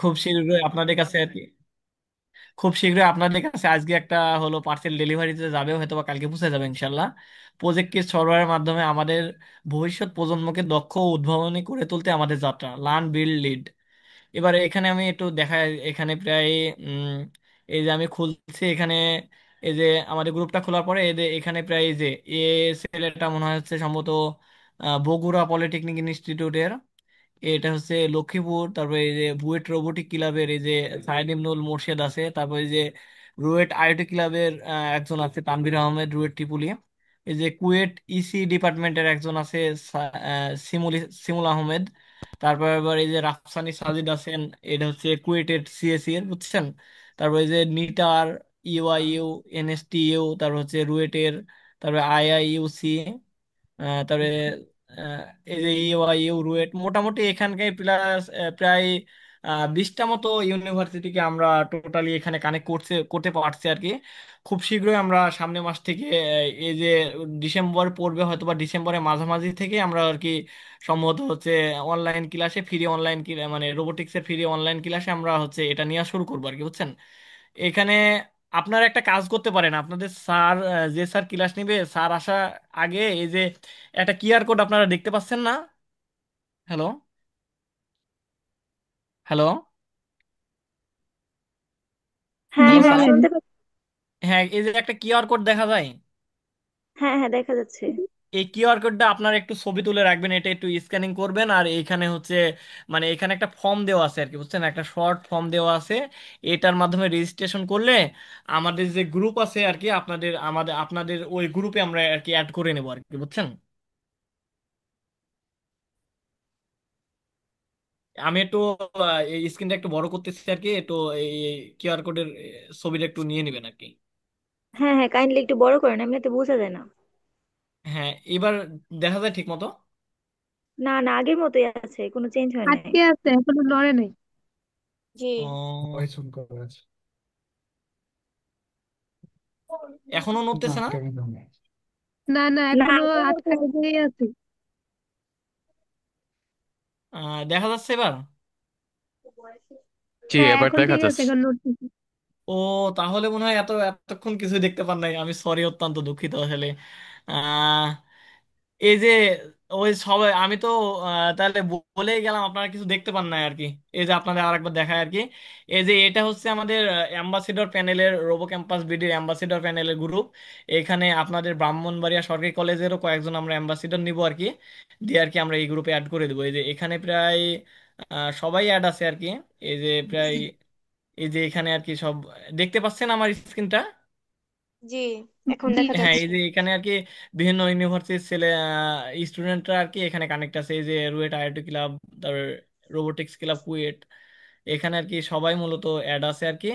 খুব শীঘ্রই আপনাদের কাছে আর কি, খুব শীঘ্রই আপনাদের কাছে আজকে একটা হলো পার্সেল ডেলিভারিতে যাবে, হয়তো বা কালকে পৌঁছে যাবে ইনশাল্লাহ। প্রজেক্ট কিট সরবরাহের মাধ্যমে আমাদের ভবিষ্যৎ প্রজন্মকে দক্ষ ও উদ্ভাবনী করে তুলতে আমাদের যাত্রা, লার্ন বিল্ড লিড। এবারে এখানে আমি একটু দেখা, এখানে প্রায় উম, এই যে আমি খুলছি এখানে, এই যে আমাদের গ্রুপটা খোলার পরে এই যে এখানে প্রায় এই যে এ ছেলেটা মনে হচ্ছে সম্ভবত বগুড়া পলিটেকনিক ইনস্টিটিউটের, এটা হচ্ছে লক্ষ্মীপুর। তারপরে এই যে বুয়েট রোবোটিক ক্লাবের এই যে সাইদ ইবনুল মোর্শেদ আছে। তারপরে এই যে রুয়েট আইওটি ক্লাবের একজন আছে তানভীর আহমেদ রুয়েট ত্রিপুলি। এই যে কুয়েট ইসি ডিপার্টমেন্টের একজন আছে সিমুল আহমেদ। তারপর আবার এই যে রাফসানি সাজিদ আছেন, এটা হচ্ছে কুয়েটের সিএসি এর, বুঝছেন। তারপর এই যে নিটার, ইউআইইউ, এনএসটিইউ, তারপর হচ্ছে রুয়েটের, তারপরে আইআইইউসি, তারপরে আহ, এই যে ইউ রুয়েট, মোটামুটি এখানকার প্লাস প্রায় 20টা মতো ইউনিভার্সিটিকে আমরা টোটালি এখানে কানেক্ট করতে পারছি আর কি। খুব শীঘ্রই আমরা সামনের মাস থেকে এই যে ডিসেম্বর পড়বে, হয়তো বা ডিসেম্বরের মাঝামাঝি থেকে আমরা আর কি সম্ভবত হচ্ছে অনলাইন ক্লাসে, ফ্রি অনলাইন মানে রোবোটিক্সের ফ্রি অনলাইন ক্লাসে আমরা হচ্ছে এটা নিয়ে শুরু করবো আর কি, বুঝছেন। এখানে আপনারা একটা কাজ করতে পারেন, আপনাদের স্যার যে স্যার ক্লাস নিবে, স্যার আসার আগে এই যে একটা কিউআর কোড আপনারা দেখতে পাচ্ছেন না? হ্যালো, হ্যালো, হ্যাঁ হ্যালো হ্যাঁ, স্যার। শুনতে পাচ্ছি। হ্যাঁ, এই যে একটা কিউআর কোড দেখা যায়, হ্যাঁ হ্যাঁ, দেখা যাচ্ছে। এই কিউআর কোডটা আপনারা একটু ছবি তুলে রাখবেন, এটা একটু স্ক্যানিং করবেন। আর এইখানে হচ্ছে মানে এখানে একটা ফর্ম দেওয়া আছে আর কি, বুঝছেন, একটা শর্ট ফর্ম দেওয়া আছে। এটার মাধ্যমে রেজিস্ট্রেশন করলে আমাদের যে গ্রুপ আছে আর কি, আপনাদের ওই গ্রুপে আমরা আর কি অ্যাড করে নেবো আর কি, বুঝছেন। আমি একটু এই স্ক্রিনটা একটু বড় করতেছি আর কি, একটু এই কিউআর কোডের ছবিটা একটু নিয়ে নেবেন আর কি। হ্যাঁ হ্যাঁ, কাইন্ডলি একটু বড় করেন, এমনিতে বোঝা যায় না। হ্যাঁ, এবার দেখা যায় ঠিক মতো। না না, আগের মতোই আছে, কোনো চেঞ্জ হয় নাই। আটকে আছে, এখনো নড়ে নাই। জি। এখনো নড়তেছে না? না না, না, এখনো আগের মতো। আটকায় দিয়ে আছে। দেখা যাচ্ছে এবার? জি, হ্যাঁ, এবার এখন দেখা ঠিক আছে, যাচ্ছে। এখন নড়তেছে। ও, তাহলে মনে হয় এতক্ষণ কিছু দেখতে পান নাই, আমি সরি, অত্যন্ত দুঃখিত আসলে। আহ এই যে ওই সবাই আমি তো তাহলে বলেই গেলাম, আপনারা কিছু দেখতে পান নাই আর কি। এই যে আপনাদের আরেকবার দেখায় আর কি, এই যে এটা হচ্ছে আমাদের অ্যাম্বাসিডর প্যানেলের, রোবো ক্যাম্পাস বিডির অ্যাম্বাসিডর প্যানেলের গ্রুপ। এখানে আপনাদের ব্রাহ্মণবাড়িয়া সরকারি কলেজেরও কয়েকজন আমরা অ্যাম্বাসিডর নিব আর কি, দিয়ে আর কি আমরা এই গ্রুপে অ্যাড করে দেবো। এই যে এখানে প্রায় সবাই অ্যাড আছে আর কি। এই যে প্রায় এই যে এখানে আর কি সব দেখতে পাচ্ছেন আমার স্ক্রিনটা। জি, এখন জি দেখা হ্যাঁ, যাচ্ছে। এই যে এখানে আর কি বিভিন্ন ইউনিভার্সিটির ছেলে স্টুডেন্টরা আর কি এখানে কানেক্ট আছে। এই যে রুয়েট আইআইটি ক্লাব, তারপর রোবোটিক্স ক্লাব কুয়েট, এখানে আর কি সবাই মূলত অ্যাড আছে আর কি।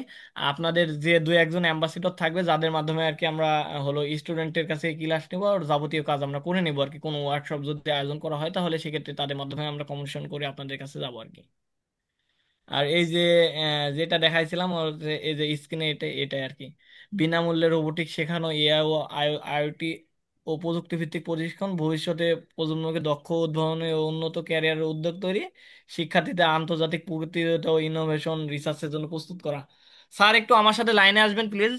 আপনাদের যে দুই একজন অ্যাম্বাসিডর থাকবে, যাদের মাধ্যমে আর কি আমরা হলো স্টুডেন্টের কাছে ক্লাস নেবো আর যাবতীয় কাজ আমরা করে নেবো আর কি। কোনো ওয়ার্কশপ যদি আয়োজন করা হয় তাহলে সেক্ষেত্রে তাদের মাধ্যমে আমরা কমিশন করে আপনাদের কাছে যাবো আর কি। আর এই যে যেটা দেখাইছিলাম ওর এই যে স্ক্রিনে, এটাই আর কি বিনামূল্যে রোবোটিক শেখানো, এআই ও আইওটি ও প্রযুক্তি ভিত্তিক প্রশিক্ষণ, ভবিষ্যতে প্রজন্মকে দক্ষ, উদ্ভাবনী ও উন্নত ক্যারিয়ারের উদ্যোগ তৈরি, শিক্ষার্থীদের আন্তর্জাতিক প্রতিযোগিতা ও ইনোভেশন রিসার্চের জন্য প্রস্তুত করা। স্যার একটু আমার সাথে লাইনে আসবেন প্লিজ।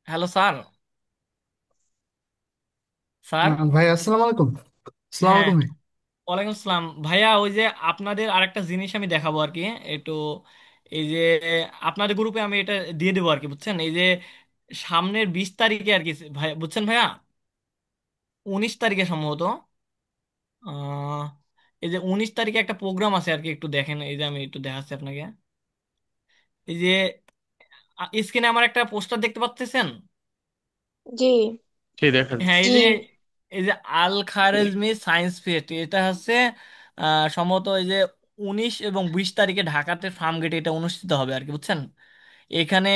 Hello sir, sir. ভাই আসসালামু আলাইকুম। আসসালামু হ্যাঁ, আলাইকুম ভাই। ওয়ালাইকুম আসসালাম ভাইয়া। ওই যে আপনাদের আরেকটা জিনিস আমি দেখাবো আর কি, একটু এই যে আপনাদের গ্রুপে আমি এটা দিয়ে দেবো আর কি, বুঝছেন। এই যে সামনের 20 তারিখে আর কি ভাই, বুঝছেন ভাইয়া, 19 তারিখে সম্ভবত আহ এই যে 19 তারিখে একটা প্রোগ্রাম আছে আর কি, একটু দেখেন। এই যে আমি একটু দেখাচ্ছি আপনাকে, এই যে স্ক্রিনে আমার একটা পোস্টার দেখতে পাচ্ছেন। জি জি, দেখা হ্যাঁ, যাচ্ছে। এই জি। যে এই যে আল খারেজমি সায়েন্স ফেস্ট, এটা হচ্ছে সম্ভবত এই যে 19 এবং 20 তারিখে ঢাকাতে ফার্ম গেটে এটা অনুষ্ঠিত হবে আর কি, বুঝছেন। এখানে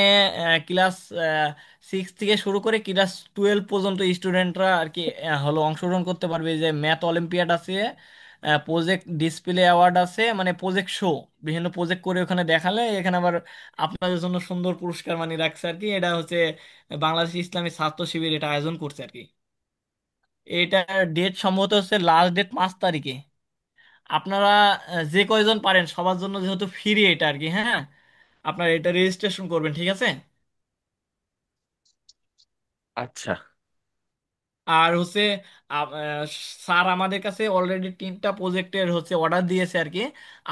ক্লাস 6 থেকে শুরু করে ক্লাস 12 পর্যন্ত স্টুডেন্টরা আর কি হলো অংশগ্রহণ করতে পারবে। এই যে ম্যাথ অলিম্পিয়াড আছে, প্রজেক্ট ডিসপ্লে অ্যাওয়ার্ড আছে, মানে প্রজেক্ট শো, বিভিন্ন প্রজেক্ট করে ওখানে দেখালে এখানে আবার আপনাদের জন্য সুন্দর পুরস্কার মানে রাখছে আর কি। এটা হচ্ছে বাংলাদেশ ইসলামী ছাত্র শিবির এটা আয়োজন করছে আর কি। এটার ডেট সম্ভবত হচ্ছে লাস্ট ডেট 5 তারিখে। আপনারা যে কয়জন পারেন সবার জন্য যেহেতু ফ্রি এটা আর কি, হ্যাঁ, আপনারা এটা রেজিস্ট্রেশন করবেন, ঠিক আছে? আচ্ছা। আর হচ্ছে স্যার আমাদের কাছে অলরেডি 3টা প্রজেক্টের হচ্ছে অর্ডার দিয়েছে আর কি।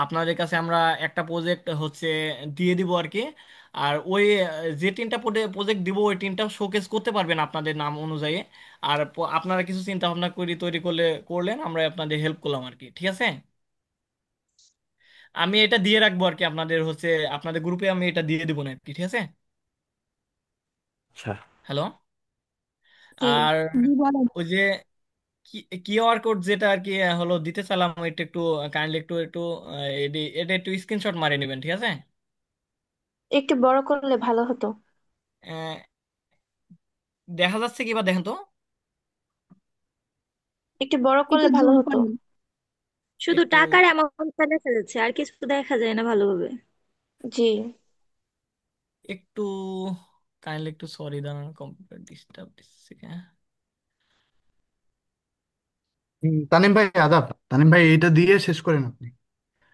আপনাদের কাছে আমরা একটা প্রজেক্ট হচ্ছে দিয়ে দিব আর কি। আর ওই যে 3টা প্রজেক্ট দিব ওই 3টাও শোকেস করতে পারবেন আপনাদের নাম অনুযায়ী। আর আপনারা কিছু চিন্তা ভাবনা করে তৈরি করলেন, আমরা আপনাদের হেল্প করলাম আর কি, ঠিক আছে? আমি এটা দিয়ে রাখবো আর কি, আপনাদের হচ্ছে আপনাদের গ্রুপে আমি এটা দিয়ে দিব না আর কি, ঠিক আছে? আচ্ছা। হ্যালো। জি। আর জি বলেন। ওই যে কিউআর কোড যেটা আর কি হলো দিতে চালাম, এটা একটু কাইন্ডলি একটু একটু এটা একটু স্ক্রিনশট মারিয়ে নেবেন, ঠিক আছে? একটু বড় করলে ভালো হতো। আহ, দেখা যাচ্ছে কি বা দেখেন তো। একটু বড় একটু করলে ভালো জুম হতো। করেন। শুধু একটু টাকার অ্যামাউন্টটা দেখা যাচ্ছে, আর কিছু দেখা যায় না ভালোভাবে। জি। একটু কাইন্ডলি একটু সরি দাঁড়ান, কম্পিউটার ডিস্টার্ব দিচ্ছে, হ্যাঁ। তানিম ভাই আদাব। তানিম ভাই এটা দিয়ে শেষ করেন আপনি।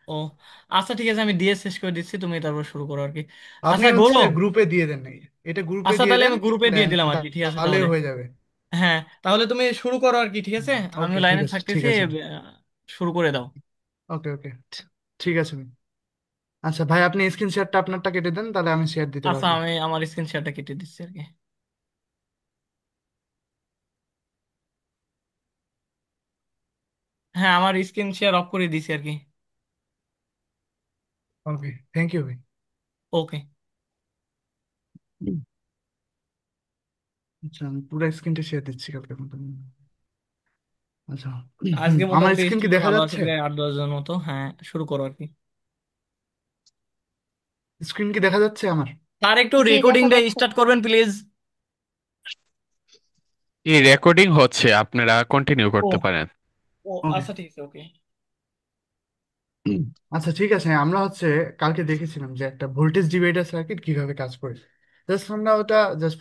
ও আচ্ছা, ঠিক আছে, আমি দিয়ে শেষ করে দিচ্ছি, তুমি তারপর শুরু করো আর কি। আপনি আচ্ছা হচ্ছে গৌরব, গ্রুপে দিয়ে দেন নাই, এটা গ্রুপে আচ্ছা দিয়ে তাহলে দেন। আমি গ্রুপে দিয়ে দিলাম আর কি, ঠিক আছে তাহলে তাহলে। হয়ে যাবে। হ্যাঁ, তাহলে তুমি শুরু করো আর কি, ঠিক আছে? আমি ওকে ঠিক লাইনে আছে, ঠিক থাকতেছি, আছে। শুরু করে দাও। ওকে ওকে, ঠিক আছে ভাই। আচ্ছা ভাই, আপনি স্ক্রিন শেয়ারটা আপনারটা কেটে দেন, তাহলে আমি শেয়ার দিতে আচ্ছা, পারবো। আমি আমার স্ক্রিন শেয়ারটা কেটে দিচ্ছি আর কি। হ্যাঁ, আমার স্ক্রিন শেয়ার অফ করে দিছি আর কি। ওকে, থ্যাংক ইউ ভাই। ওকে। আচ্ছা, আমি পুরো স্ক্রিনটা শেয়ার দিচ্ছি কালকে মতো। আচ্ছা। আজকে আমার মোটামুটি স্ক্রিন কি স্টুডেন্ট দেখা ভালো আছে যাচ্ছে? প্রায় 8-10 জন মতো, হ্যাঁ, শুরু করো আর কি। স্ক্রিন কি দেখা যাচ্ছে আমার? তার একটু জি, দেখা রেকর্ডিংটা যাচ্ছে। স্টার্ট করবেন প্লিজ। এই রেকর্ডিং হচ্ছে, আপনারা কন্টিনিউ ও করতে পারেন। ও ওকে। আচ্ছা, ঠিক আছে, ওকে। আচ্ছা ঠিক আছে, আমরা হচ্ছে কালকে দেখেছিলাম যে একটা ভোল্টেজ ডিভাইডার সার্কিট কিভাবে কাজ করে। জাস্ট আমরা ওটা জাস্ট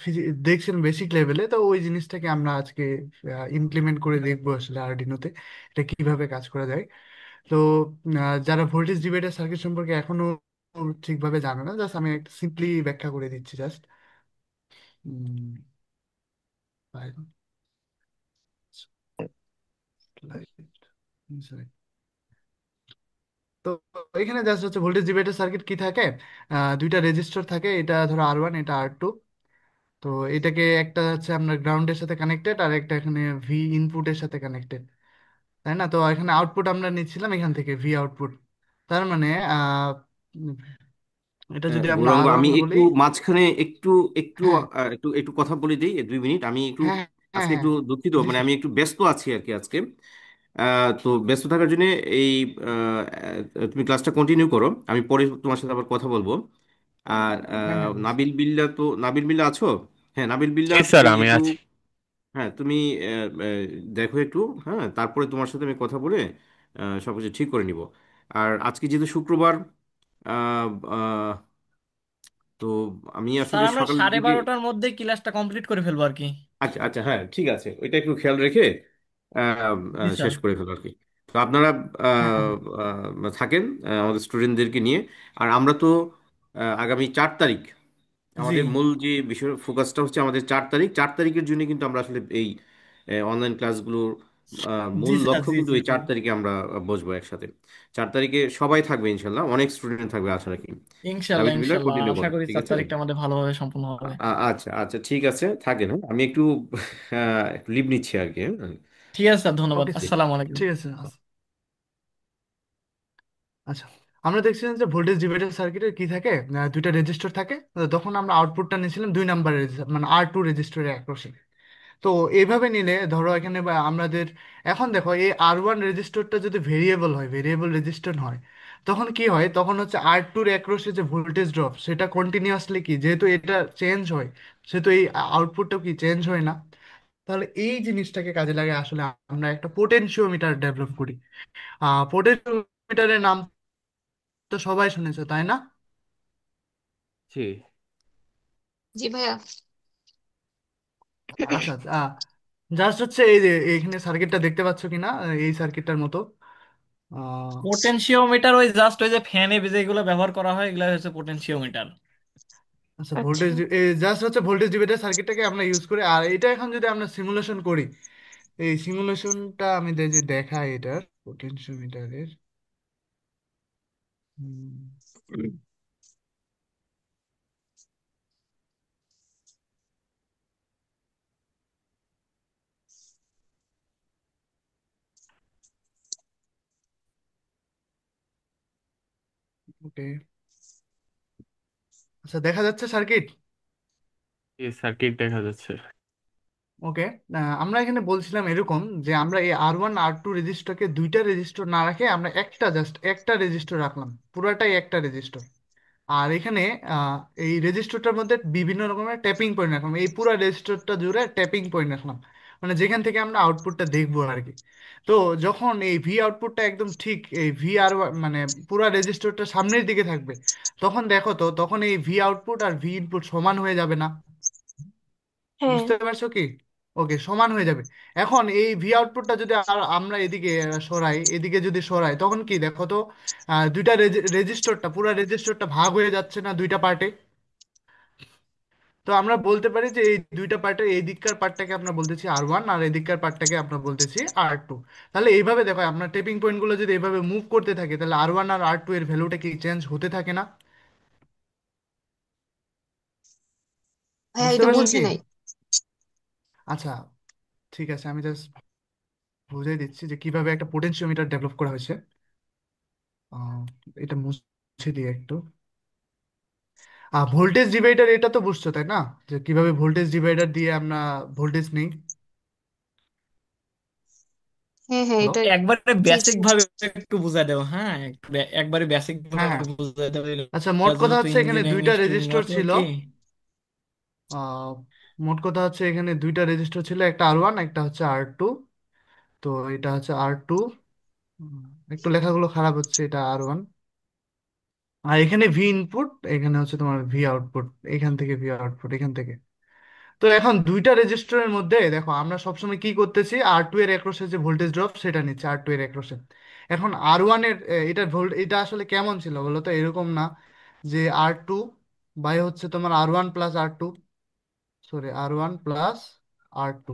দেখছিলাম বেসিক লেভেলে, তো ওই জিনিসটাকে আমরা আজকে ইমপ্লিমেন্ট করে দেখবো আসলে আরডিনোতে এটা কিভাবে কাজ করা যায়। তো যারা ভোল্টেজ ডিভাইডার সার্কিট সম্পর্কে এখনো ঠিকভাবে জানে না, জাস্ট আমি একটা সিম্পলি ব্যাখ্যা করে দিচ্ছি জাস্ট। তো এখানে জাস্ট হচ্ছে ভোল্টেজ ডিভাইডার সার্কিট কি থাকে, দুইটা রেজিস্টর থাকে, এটা ধরো R1, এটা R2। তো এটাকে একটা হচ্ছে আমরা গ্রাউন্ডের সাথে কানেক্টেড, আর একটা এখানে ভি ইনপুটের সাথে কানেক্টেড, তাই না? তো এখানে আউটপুট আমরা নিচ্ছিলাম এখান থেকে ভি আউটপুট। তার মানে উম, এটা যদি আমরা গৌরাঙ্গ, আর আমি ওয়ান বলি। একটু মাঝখানে একটু একটু হ্যাঁ একটু একটু কথা বলে দিই, 2 মিনিট। আমি একটু হ্যাঁ হ্যাঁ আজকে হ্যাঁ, একটু দুঃখিত, জি মানে স্যার। আমি একটু ব্যস্ত আছি আর কি আজকে। তো ব্যস্ত থাকার জন্য এই তুমি ক্লাসটা কন্টিনিউ করো, আমি পরে তোমার সাথে আবার কথা বলবো। আর হ্যাঁ হ্যাঁ বলছি। নাবিল বিল্লা আছো? হ্যাঁ, নাবিল বিল্লা, জি স্যার, তুমি আমি একটু, আছি। হ্যাঁ তুমি দেখো একটু, হ্যাঁ, তারপরে তোমার সাথে আমি কথা বলে সবকিছু ঠিক করে নিব। আর আজকে যেহেতু শুক্রবার, আহ, আহ, তো আমি স্যার, আসলে আমরা সকালের সাড়ে দিকে, বারোটার মধ্যে ক্লাসটা কমপ্লিট করে ফেলবো আর কি। আচ্ছা আচ্ছা, হ্যাঁ ঠিক আছে, ওইটা একটু খেয়াল রেখে জি স্যার। শেষ করে ফেলো আর কি। তো আপনারা হ্যাঁ হ্যাঁ থাকেন আমাদের স্টুডেন্টদেরকে নিয়ে। আর আমরা তো আগামী 4 তারিখ, জি, আমাদের মূল যে বিষয় ফোকাসটা হচ্ছে আমাদের 4 তারিখ। 4 তারিখের জন্য কিন্তু আমরা আসলে এই অনলাইন ক্লাসগুলোর জি মূল স্যার, লক্ষ্য জি কিন্তু জি এই জি। 4 তারিখে আমরা বসবো একসাথে। 4 তারিখে সবাই থাকবে ইনশাল্লাহ, অনেক স্টুডেন্ট থাকবে আশা রাখি। ইনশাল্লাহ নাবিল বিল্লাহ ইনশাল্লাহ, কন্টিনিউ আশা করো, করি ঠিক 4 তারিখটা আছে? আমাদের ভালোভাবে সম্পূর্ণ হবে। আচ্ছা আচ্ছা, ঠিক আছে, থাকেন, হ্যাঁ আমি একটু একটু লিভ নিচ্ছি আর কি, হ্যাঁ। ঠিক আছে স্যার, ধন্যবাদ, ওকে স্যার, আসসালামু আলাইকুম। ঠিক আছে। আচ্ছা, আমরা দেখছিলাম যে ভোল্টেজ ডিভাইডার সার্কিটের কি থাকে, দুইটা রেজিস্টর থাকে। তখন আমরা আউটপুটটা নিয়েছিলাম 2 নাম্বার রেজিস্টার, মানে R2 রেজিস্টরের অ্যাক্রসে। তো এইভাবে নিলে ধরো এখানে বা আমাদের এখন দেখো এই R1 রেজিস্টরটা যদি ভেরিয়েবল হয়, ভেরিয়েবল রেজিস্টর হয়, তখন কি হয়, তখন হচ্ছে R2-র অ্যাক্রসে যে ভোল্টেজ ড্রপ সেটা কন্টিনিউয়াসলি কি, যেহেতু এটা চেঞ্জ হয়, সেহেতু এই আউটপুটটাও কি চেঞ্জ হয় না। তাহলে এই জিনিসটাকে কাজে লাগে আসলে আমরা একটা পোটেনশিওমিটার ডেভেলপ করি। পোটেনশিওমিটারের নাম তো সবাই শুনেছে, তাই না? জি। জি ভাইয়া। আচ্ছা জাস্ট হচ্ছে এই যে এইখানে সার্কিটটা দেখতে পাচ্ছ কিনা, এই সার্কিটটার মতো। আহ পোটেনশিওমিটার ওই জাস্ট ওই যে ফ্যানে যেগুলো ব্যবহার করা হয় এগুলো হচ্ছে পোটেনশিওমিটার। আচ্ছা, আচ্ছা। ভোল্টেজ জাস্ট হচ্ছে ভোল্টেজ ডিভাইডার সার্কিটটাকে আমরা ইউজ করি। আর এটা এখন যদি আমরা সিমুলেশন করি, এই সিমুলেশনটা আমি যে দেখাই এটার পোটেনশিওমিটারের। ওকে, আচ্ছা দেখা যাচ্ছে সার্কিট। এই সার্কিট দেখা যাচ্ছে। ওকে, আমরা এখানে বলছিলাম এরকম যে আমরা এই R1 R2 রেজিস্টরকে দুইটা রেজিস্টর না রাখে আমরা জাস্ট একটা রেজিস্টর রাখলাম, পুরাটাই একটা রেজিস্টর। আর এখানে আহ, এই রেজিস্টরটার মধ্যে বিভিন্ন রকমের ট্যাপিং পয়েন্ট রাখলাম, এই পুরো রেজিস্টরটা জুড়ে ট্যাপিং পয়েন্ট রাখলাম, মানে যেখান থেকে আমরা আউটপুটটা দেখবো আর কি। তো যখন এই ভি আউটপুটটা একদম ঠিক এই ভি আর মানে পুরো রেজিস্টরটা সামনের দিকে থাকবে, তখন দেখো তো তখন এই ভি আউটপুট আর ভি ইনপুট সমান হয়ে যাবে না? হ্যাঁ। বুঝতে পারছো কি? ওকে, সমান হয়ে যাবে। এখন এই ভি আউটপুটটা যদি আমরা এদিকে সরাই, এদিকে যদি সরাই, তখন কি দেখো তো দুইটা রেজিস্টরটা পুরো রেজিস্টরটা ভাগ হয়ে যাচ্ছে না দুইটা পার্টে? তো আমরা বলতে পারি যে এই দুইটা পার্টের এই দিককার পার্টটাকে আমরা বলতেছি R1 আর এই দিককার পার্টটাকে আমরা বলতেছি R2। তাহলে এইভাবে দেখো আপনার টেপিং পয়েন্টগুলো যদি এইভাবে মুভ করতে থাকে তাহলে R1 আর R2 এর ভ্যালুটা কি চেঞ্জ হতে থাকে না? ভাইয়া বুঝতে এটা পারছো বুঝি কি? নাই। আচ্ছা, ঠিক আছে, আমি জাস্ট বুঝিয়ে দিচ্ছি যে কিভাবে একটা পোটেনশিওমিটার ডেভেলপ করা হয়েছে। আহ, এটা মুছে দিই একটু। ভোল্টেজ ডিভাইডার এটা তো বুঝছো তাই না, যে কিভাবে ভোল্টেজ ডিভাইডার দিয়ে আমরা ভোল্টেজ নেই? হ্যাঁ হ্যাঁ হ্যালো। এটা। একবারে জি বেসিক জি। ভাবে একটু বুঝাই দেবো, হ্যাঁ একবারে বেসিক ভাবে হ্যাঁ হ্যাঁ, একটু বুঝাই দেবো, আচ্ছা, মোট কথা যেহেতু হচ্ছে এখানে ইঞ্জিনিয়ারিং দুইটা স্টুডেন্ট রেজিস্টর আছে ছিল। কি। আহ, মোট কথা হচ্ছে এখানে দুইটা রেজিস্টার ছিল, একটা R1 একটা হচ্ছে R2। তো এটা হচ্ছে R2। একটু লেখাগুলো খারাপ হচ্ছে, এটা R1। আর এখানে ভি ইনপুট, এখানে হচ্ছে তোমার ভি আউটপুট, এখান থেকে ভি আউটপুট এখান থেকে। তো এখন দুইটা রেজিস্টরের মধ্যে দেখো আমরা সবসময় কি করতেছি, R2 এর অ্যাক্রোসে যে ভোল্টেজ ড্রপ সেটা নিচ্ছে R2 এর অ্যাক্রোসে। এখন R1 এর এটা আসলে কেমন ছিল বলো তো? এরকম না যে R2 বাই হচ্ছে তোমার R1 plus R2, sorry R1 plus R2,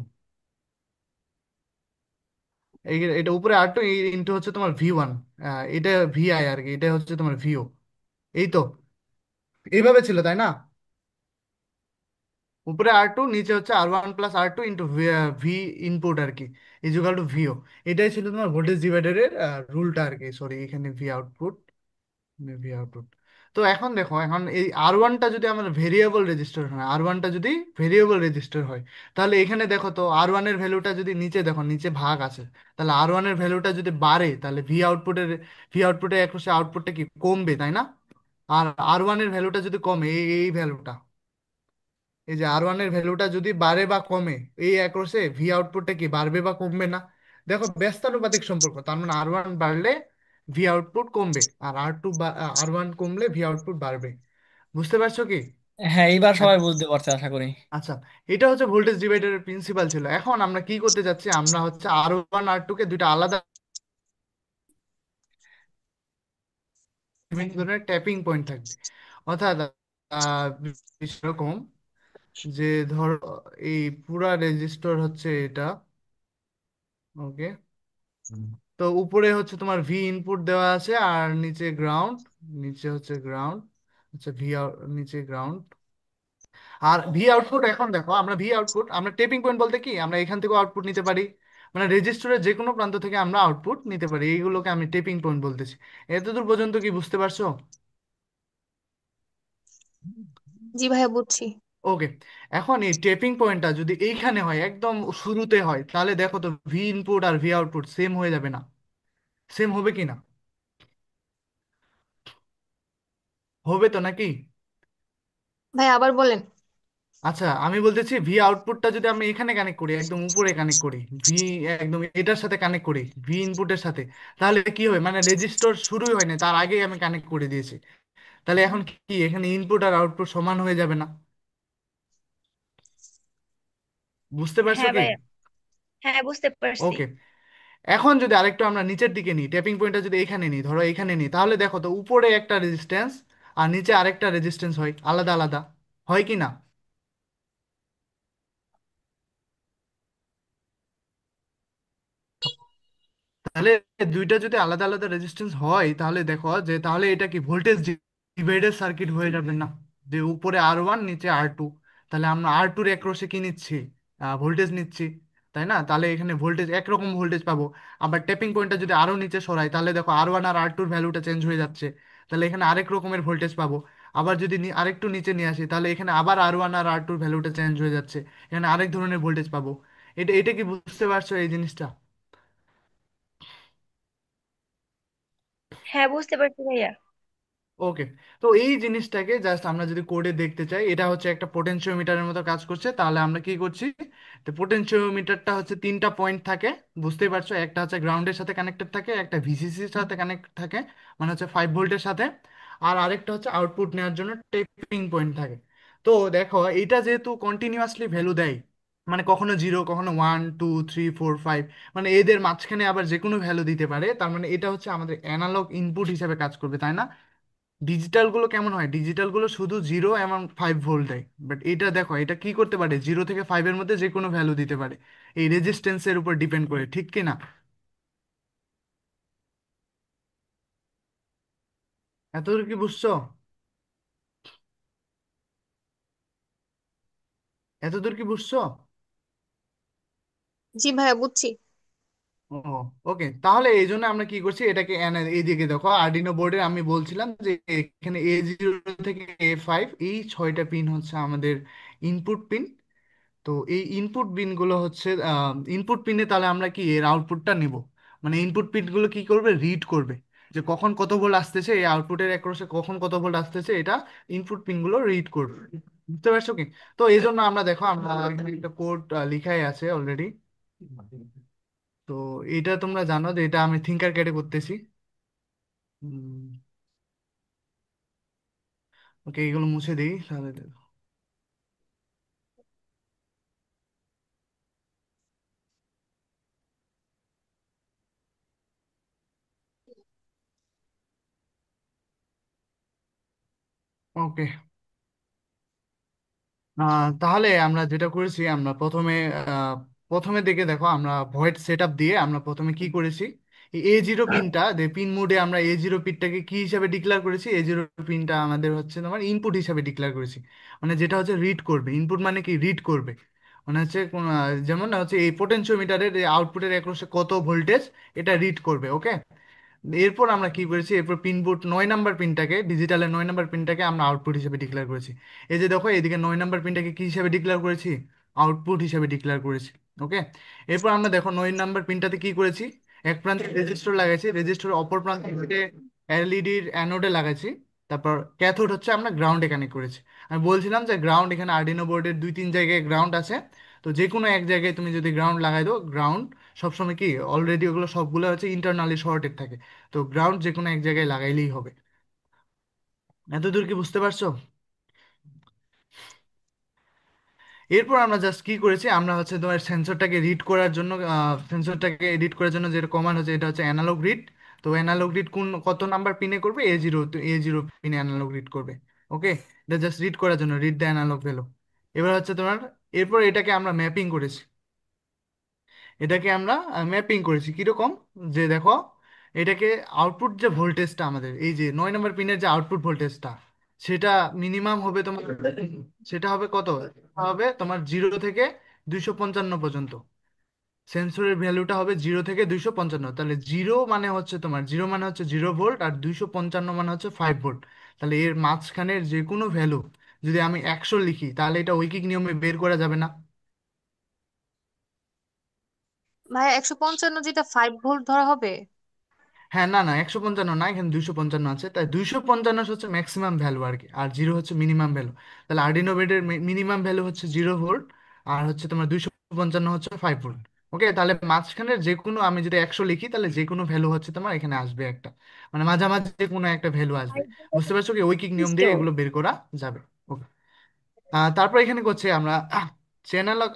এটা উপরে R2 ইন্টু হচ্ছে তোমার V1, এটা VI আর কি, এটা হচ্ছে তোমার VO। এই তো এইভাবে ছিল তাই না? উপরে R2, নিচে হচ্ছে R1 plus R2 into V input আর কি, ইজুকাল টু ভিও। এটাই ছিল তোমার ভোল্টেজ ডিভাইডারের রুলটা আর কি। সরি, এখানে ভি আউটপুট, ভি আউটপুট। তো এখন দেখো, এখন এই R1টা যদি আমার ভেরিয়েবল রেজিস্টার হয়, R1টা যদি ভেরিয়েবল রেজিস্টার হয়, তাহলে এখানে দেখো তো R1 এর ভ্যালুটা যদি নিচে দেখো, নিচে ভাগ আছে, তাহলে R1 এর ভ্যালুটা যদি বাড়ে তাহলে ভি আউটপুটের একপাশে আউটপুটটা কি কমবে তাই না? আর R1 এর ভ্যালুটা যদি কমে, এই ভ্যালুটা, এই যে R1 এর ভ্যালুটা যদি বাড়ে বা কমে, এই অ্যাক্রসে ভি আউটপুটটা কি বাড়বে বা কমবে না? দেখো ব্যস্তানুপাতিক সম্পর্ক, তার মানে R1 বাড়লে ভি আউটপুট কমবে, আর R1 কমলে ভি আউটপুট বাড়বে। বুঝতে পারছো কি? হ্যাঁ এইবার এক- সবাই বুঝতে পারছে আশা করি। আচ্ছা, এটা হচ্ছে ভোল্টেজ ডিভাইডারের প্রিন্সিপাল ছিল। এখন আমরা কি করতে যাচ্ছি, আমরা হচ্ছে R1 R2 কে দুইটা আলাদা বিভিন্ন ধরনের ট্যাপিং পয়েন্ট থাকবে। অর্থাৎ আহ, এরকম যে ধরো এই পুরা রেজিস্টর হচ্ছে এটা। ওকে, তো উপরে হচ্ছে তোমার ভি ইনপুট দেওয়া আছে আর নিচে গ্রাউন্ড, নিচে হচ্ছে গ্রাউন্ড, আচ্ছা নিচে গ্রাউন্ড। আর ভি আউটপুট, এখন দেখো আমরা ভি আউটপুট, আমরা টেপিং পয়েন্ট বলতে কি আমরা এখান থেকে আউটপুট নিতে পারি, মানে রেজিস্টরের যে কোনো প্রান্ত থেকে আমরা আউটপুট নিতে পারি, এইগুলোকে আমি টেপিং পয়েন্ট বলতেছি। এতদূর পর্যন্ত কি বুঝতে পারছো? জি ভাইয়া বুঝছি। ওকে, এখন এই টেপিং পয়েন্টটা যদি এইখানে হয়, একদম শুরুতে হয়, তাহলে দেখো তো ভি ইনপুট আর ভি আউটপুট সেম হয়ে যাবে না? সেম হবে কি না? হবে তো নাকি? ভাই আবার বলেন। আচ্ছা, আমি বলতেছি ভি আউটপুটটা যদি আমি এখানে কানেক্ট করি, একদম উপরে কানেক্ট করি, ভি একদম এটার সাথে কানেক্ট করি ভি ইনপুটের সাথে, তাহলে কি হবে, মানে রেজিস্টর শুরুই হয়নি তার আগেই আমি কানেক্ট করে দিয়েছি, তাহলে এখন কি এখানে ইনপুট আর আউটপুট সমান হয়ে যাবে না? বুঝতে পারছো হ্যাঁ কি? ভাইয়া, হ্যাঁ বুঝতে পারছি। ওকে, এখন যদি আরেকটু আমরা নিচের দিকে নিই, ট্যাপিং পয়েন্টটা যদি এখানে নিই, ধরো এখানে নিই, তাহলে দেখো তো উপরে একটা রেজিস্ট্যান্স আর নিচে আরেকটা রেজিস্ট্যান্স হয় আলাদা আলাদা, হয় কি না? তাহলে দুইটা যদি আলাদা আলাদা রেজিস্ট্যান্স হয় তাহলে দেখো যে তাহলে এটা কি ভোল্টেজ ডিভাইডার সার্কিট হয়ে যাবে না? যে উপরে R1 নিচে R2, তাহলে আমরা R2 এর একরোশে কি নিচ্ছি? ভোল্টেজ নিচ্ছি, তাই না? তাহলে এখানে ভোল্টেজ একরকম ভোল্টেজ পাবো। আবার ট্যাপিং পয়েন্টটা যদি আরো নিচে সরাই তাহলে দেখো R1 আর R2 এর ভ্যালুটা চেঞ্জ হয়ে যাচ্ছে, তাহলে এখানে আরেক রকমের ভোল্টেজ পাবো। আবার যদি আরেকটু নিচে নিয়ে আসি তাহলে এখানে আবার R1 আর R2 এর ভ্যালুটা চেঞ্জ হয়ে যাচ্ছে, এখানে আরেক ধরনের ভোল্টেজ পাবো। এটা এটা কি বুঝতে পারছো এই জিনিসটা? হ্যাঁ, বুঝতে পারছি ভাইয়া। ওকে। তো এই জিনিসটাকে জাস্ট আমরা যদি কোডে দেখতে চাই, এটা হচ্ছে একটা পোটেনশিওমিটারের মতো কাজ করছে। তাহলে আমরা কি করছি, তো পোটেনশিওমিটারটা হচ্ছে তিনটা পয়েন্ট থাকে, বুঝতেই পারছো। একটা হচ্ছে গ্রাউন্ডের সাথে কানেক্টেড থাকে, একটা ভিসিসির সাথে কানেক্ট থাকে, মানে হচ্ছে 5 ভোল্টের সাথে, আর আরেকটা হচ্ছে আউটপুট নেওয়ার জন্য টেপিং পয়েন্ট থাকে। তো দেখো এটা যেহেতু কন্টিনিউয়াসলি ভ্যালু দেয়, মানে কখনো 0, কখনো 1 2 3 4 5, মানে এদের মাঝখানে আবার যে কোনো ভ্যালু দিতে পারে, তার মানে এটা হচ্ছে আমাদের অ্যানালগ ইনপুট হিসেবে কাজ করবে, তাই না? ডিজিটাল গুলো কেমন হয়, ডিজিটাল গুলো শুধু 0 এবং 5 ভোল্ট দেয়। বাট এটা দেখো এটা কি করতে পারে, 0 থেকে 5-এর মধ্যে যে কোনো ভ্যালু দিতে পারে, এই রেজিস্ট্যান্সের উপর ডিপেন্ড করে, ঠিক কি না? এতদূর কি বুঝছো? এতদূর কি বুঝছো? জি ভাইয়া বুঝছি। ও, ওকে। তাহলে এই জন্য আমরা কি করছি, এটাকে এইদিকে দেখো আর্ডিনো বোর্ডে আমি বলছিলাম যে এখানে A0 থেকে A5 এই 6টা পিন হচ্ছে আমাদের ইনপুট পিন। তো এই ইনপুট পিনগুলো হচ্ছে ইনপুট পিনে, তাহলে আমরা কি এর আউটপুটটা নিব, মানে ইনপুট পিনগুলো কি করবে, রিড করবে যে কখন কত ভোল্ট আসতেছে, এই আউটপুটের অ্যাক্রসে কখন কত ভোল্ট আসতেছে, এটা ইনপুট পিনগুলো রিড করবে। বুঝতে পারছো কি? তো এই জন্য আমরা দেখো আমরা এখানে একটা কোড লিখাই আছে অলরেডি। তো এটা তোমরা জানো যে এটা আমি থিঙ্কার ক্যাডে করতেছি। ওকে, এগুলো মুছে দিই তাহলে দেখো। ওকে। তাহলে আমরা যেটা করেছি, আমরা আহ, প্রথমে দিকে দেখো আমরা ভয়েড সেট আপ দিয়ে আমরা প্রথমে কি করেছি, এই A0 পিনটা পিন মোডে আমরা A0 পিনটাকে কি হিসাবে ডিক্লেয়ার করেছি, A0 পিনটা আমাদের হচ্ছে তোমার ইনপুট হিসাবে ডিক্লেয়ার করেছি, মানে যেটা হচ্ছে রিড করবে। ইনপুট মানে কি, রিড করবে, মানে হচ্ছে যেমন হচ্ছে এই পোটেনশিওমিটারের আউটপুটের অ্যাক্রসে কত ভোল্টেজ, এটা রিড করবে। ওকে। এরপর আমরা কি করেছি, এরপর পিনবোর্ড 9 নাম্বার পিনটাকে, ডিজিটালের 9 নাম্বার পিনটাকে আমরা আউটপুট হিসেবে ডিক্লেয়ার করেছি। এই যে দেখো এদিকে 9 নাম্বার পিনটাকে কি হিসেবে ডিক্লেয়ার করেছি, আউটপুট হিসেবে ডিক্লেয়ার করেছি। ওকে। এরপর আমরা দেখো 9 নাম্বার পিনটাতে কি করেছি, এক প্রান্তে রেজিস্টর লাগাইছি, রেজিস্টর অপর প্রান্তে এলইডির অ্যানোডে লাগাইছি। তারপর ক্যাথোড হচ্ছে আমরা গ্রাউন্ডে কানেক্ট করেছি। আমি বলছিলাম যে গ্রাউন্ড এখানে আর্ডিনো বোর্ডের 2-3 জায়গায় গ্রাউন্ড আছে। তো যে কোনো এক জায়গায় তুমি যদি গ্রাউন্ড লাগাই দাও, গ্রাউন্ড সবসময় কি অলরেডি ওগুলো সবগুলো হচ্ছে ইন্টারনালি শর্টেড থাকে, তো গ্রাউন্ড যে কোনো এক জায়গায় লাগাইলেই হবে। এতদূর কি বুঝতে পারছো? এরপর আমরা জাস্ট কি করেছি, আমরা হচ্ছে তোমার সেন্সরটাকে রিড করার জন্য, সেন্সরটাকে রিড করার জন্য যেটা কমান্ড হচ্ছে এটা হচ্ছে অ্যানালগ রিড। তো অ্যানালগ রিড কোন কত নাম্বার পিনে করবে, A0, তো A0 পিনে অ্যানালগ রিড করবে। ওকে। এটা জাস্ট রিড করার জন্য, রিড দ্য অ্যানালগ ভ্যালু। এবার হচ্ছে তোমার, এরপর এটাকে আমরা ম্যাপিং করেছি, এটাকে আমরা ম্যাপিং করেছি কিরকম, যে দেখো এটাকে আউটপুট যে ভোল্টেজটা আমাদের এই যে 9 নাম্বার পিনের যে আউটপুট ভোল্টেজটা, সেটা মিনিমাম হবে তোমার, সেটা হবে কত, হবে তোমার 0 থেকে 255 পর্যন্ত। সেন্সরের ভ্যালুটা হবে 0 থেকে 255, তাহলে জিরো মানে হচ্ছে 0 ভোল্ট, আর 255 মানে হচ্ছে 5 ভোল্ট। তাহলে এর মাঝখানের যে কোনো ভ্যালু যদি আমি 100 লিখি তাহলে এটা ঐকিক নিয়মে বের করা যাবে না? ভাইয়া 155 যেটা 5 ভোল্ট ধরা হবে? হ্যাঁ, না না, 155 না, এখানে 255 আছে, তাই 255 হচ্ছে ম্যাক্সিমাম ভ্যালু আর কি, আর 0 হচ্ছে মিনিমাম ভ্যালু। তাহলে আর্ডিনো বেডের মিনিমাম ভ্যালু হচ্ছে 0 ভোল্ট, আর হচ্ছে তোমার 255 হচ্ছে 5 ভোল্ট। ওকে। তাহলে মাঝখানের যে কোনো আমি যদি 100 লিখি তাহলে যে কোনো ভ্যালু হচ্ছে তোমার এখানে আসবে একটা, মানে মাঝামাঝি যে কোনো একটা ভ্যালু আসবে। বুঝতে পারছো কি, ঐকিক নিয়ম দিয়ে স্টোর। এগুলো বের করা যাবে। ওকে। তারপর এখানে করছে আমরা অ্যানালগ,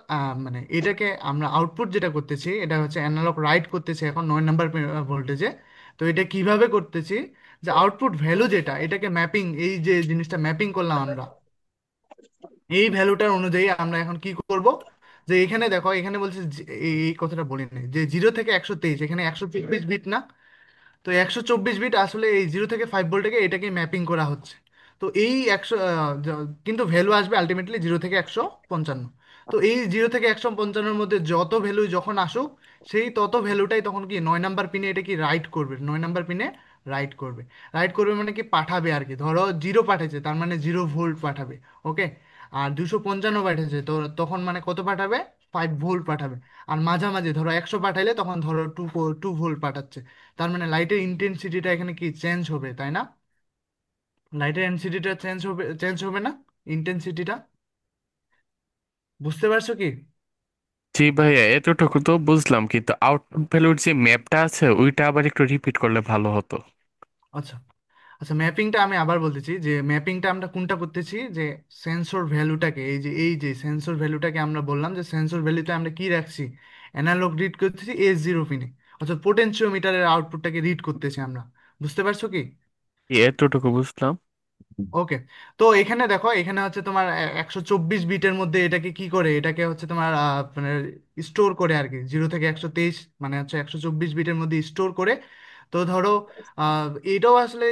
মানে এটাকে আমরা আউটপুট যেটা করতেছি এটা হচ্ছে অ্যানালগ রাইট করতেছি এখন 9 নাম্বার ভোল্টেজে। তো এটা কিভাবে করতেছি, যে আউটপুট ভ্যালু যেটা এটাকে ম্যাপিং, এই যে জিনিসটা ম্যাপিং করলাম আমরা, এই ভ্যালুটার অনুযায়ী আমরা এখন কি করব, যে এখানে দেখো এখানে বলছে এই কথাটা বলি নাই, যে 0 থেকে 123, এখানে 124 বিট না, তো 124 বিট আসলে এই 0 থেকে 5 ভোল্টকে এটাকে ম্যাপিং করা হচ্ছে। তো এই 100 কিন্তু ভ্যালু আসবে আলটিমেটলি 0 থেকে 155। তো এই 0 থেকে 155-এর মধ্যে যত ভ্যালু যখন আসুক, সেই তত ভ্যালুটাই তখন কি 9 নাম্বার পিনে এটা কি রাইট করবে, 9 নাম্বার পিনে রাইট করবে। রাইট করবে মানে কি পাঠাবে আর কি, ধরো 0 পাঠাচ্ছে তার মানে 0 ভোল্ট পাঠাবে। ওকে। আর 255 পাঠাচ্ছে তো তখন মানে কত পাঠাবে, 5 ভোল্ট পাঠাবে। আর মাঝামাঝি ধরো 100 পাঠাইলে তখন ধরো 2 ভোল্ট পাঠাচ্ছে। তার মানে লাইটের ইন্টেন্সিটিটা এখানে কি চেঞ্জ হবে, তাই না? লাইটের ইন্টেন্সিটিটা চেঞ্জ হবে না, ইন্টেন্সিটিটা, বুঝতে পারছো কি? জি ভাইয়া, এতটুকু তো বুঝলাম, কিন্তু আউটপুট ভ্যালুর যে ম্যাপটা আছে ওইটা আবার একটু রিপিট করলে ভালো হতো। আচ্ছা, আচ্ছা, ম্যাপিংটা আমি আবার বলতেছি, যে ম্যাপিংটা আমরা কোনটা করতেছি, যে সেন্সর ভ্যালুটাকে, এই যে সেন্সর ভ্যালুটাকে আমরা বললাম যে সেন্সর ভ্যালুতে আমরা কি রাখছি, অ্যানালগ রিড করতেছি S0 পিনে, অর্থাৎ পোটেনশিওমিটারের আউটপুটটাকে রিড করতেছি আমরা। বুঝতে পারছো কি? এতটুকু বুঝলাম। ওকে। তো এখানে দেখো, এখানে হচ্ছে তোমার 124 বিটের মধ্যে এটাকে কি করে, এটাকে হচ্ছে তোমার মানে স্টোর করে আর কি, 0 থেকে 123, মানে হচ্ছে 124 বিটের মধ্যে স্টোর করে। তো ধরো এটাও আসলে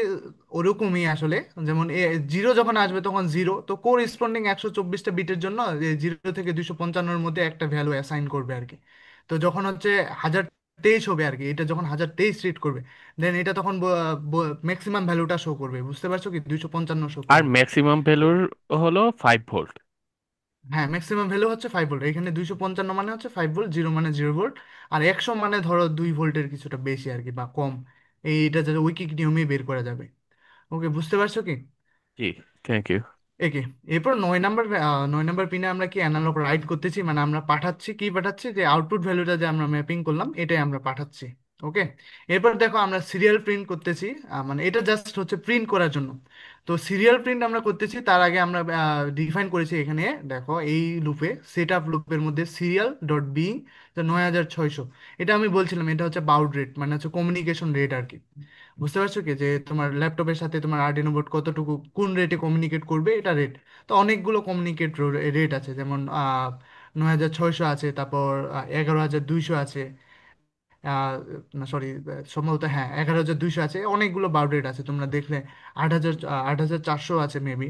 ওরকমই আসলে, যেমন 0 যখন আসবে তখন 0, তো কোরিসপন্ডিং 124টা বিটের জন্য 0 থেকে 255-এর মধ্যে একটা ভ্যালু অ্যাসাইন করবে আর কি। তো যখন হচ্ছে 1023 হবে আর কি, এটা যখন 1023 রিড করবে, দেন এটা তখন ম্যাক্সিমাম ভ্যালুটা শো করবে। বুঝতে পারছো কি, 255 শো আর করবে। ম্যাক্সিমাম ভ্যালুর হলো 5 ভোল্ট। হ্যাঁ, ম্যাক্সিমাম ভ্যালু হচ্ছে 5 ভোল্ট, এখানে 255 মানে হচ্ছে 5 ভোল্ট, 0 মানে 0 ভোল্ট। আর 100 মানে ধরো 2 ভোল্টের কিছুটা বেশি আর কি, বা কম। এইটা যাতে উইকিক নিয়মেই বের করা যাবে। ওকে, বুঝতে পারছো কি? জি, থ্যাংক ইউ। একে, এরপর 9 নাম্বার পিনে আমরা কি অ্যানালগ রাইট করতেছি, মানে আমরা পাঠাচ্ছি, কি পাঠাচ্ছি, যে আউটপুট ভ্যালুটা যে আমরা ম্যাপিং করলাম এটাই আমরা পাঠাচ্ছি। ওকে। এরপর দেখো আমরা সিরিয়াল প্রিন্ট করতেছি, মানে এটা জাস্ট হচ্ছে প্রিন্ট করার জন্য। তো সিরিয়াল প্রিন্ট আমরা করতেছি তার আগে আমরা ডিফাইন করেছি এখানে, দেখো এই লুপে, সেট আপ লুপের মধ্যে সিরিয়াল ডট বি 9600, এটা আমি বলছিলাম এটা হচ্ছে বাউড রেট, মানে হচ্ছে কমিউনিকেশন রেট আর কি। বুঝতে পারছো কি, যে তোমার ল্যাপটপের সাথে তোমার আর্ডিনো বোর্ড কতটুকু কোন রেটে কমিউনিকেট করবে, এটা রেট। তো অনেকগুলো কমিউনিকেট রেট আছে, যেমন 9600 আছে, তারপর 11200 আছে, আহ, না সরি, সম্ভবত হ্যাঁ 11200 আছে, অনেকগুলো বার্ড রেট আছে তোমরা দেখলে, 8000, 8400 আছে মেবি।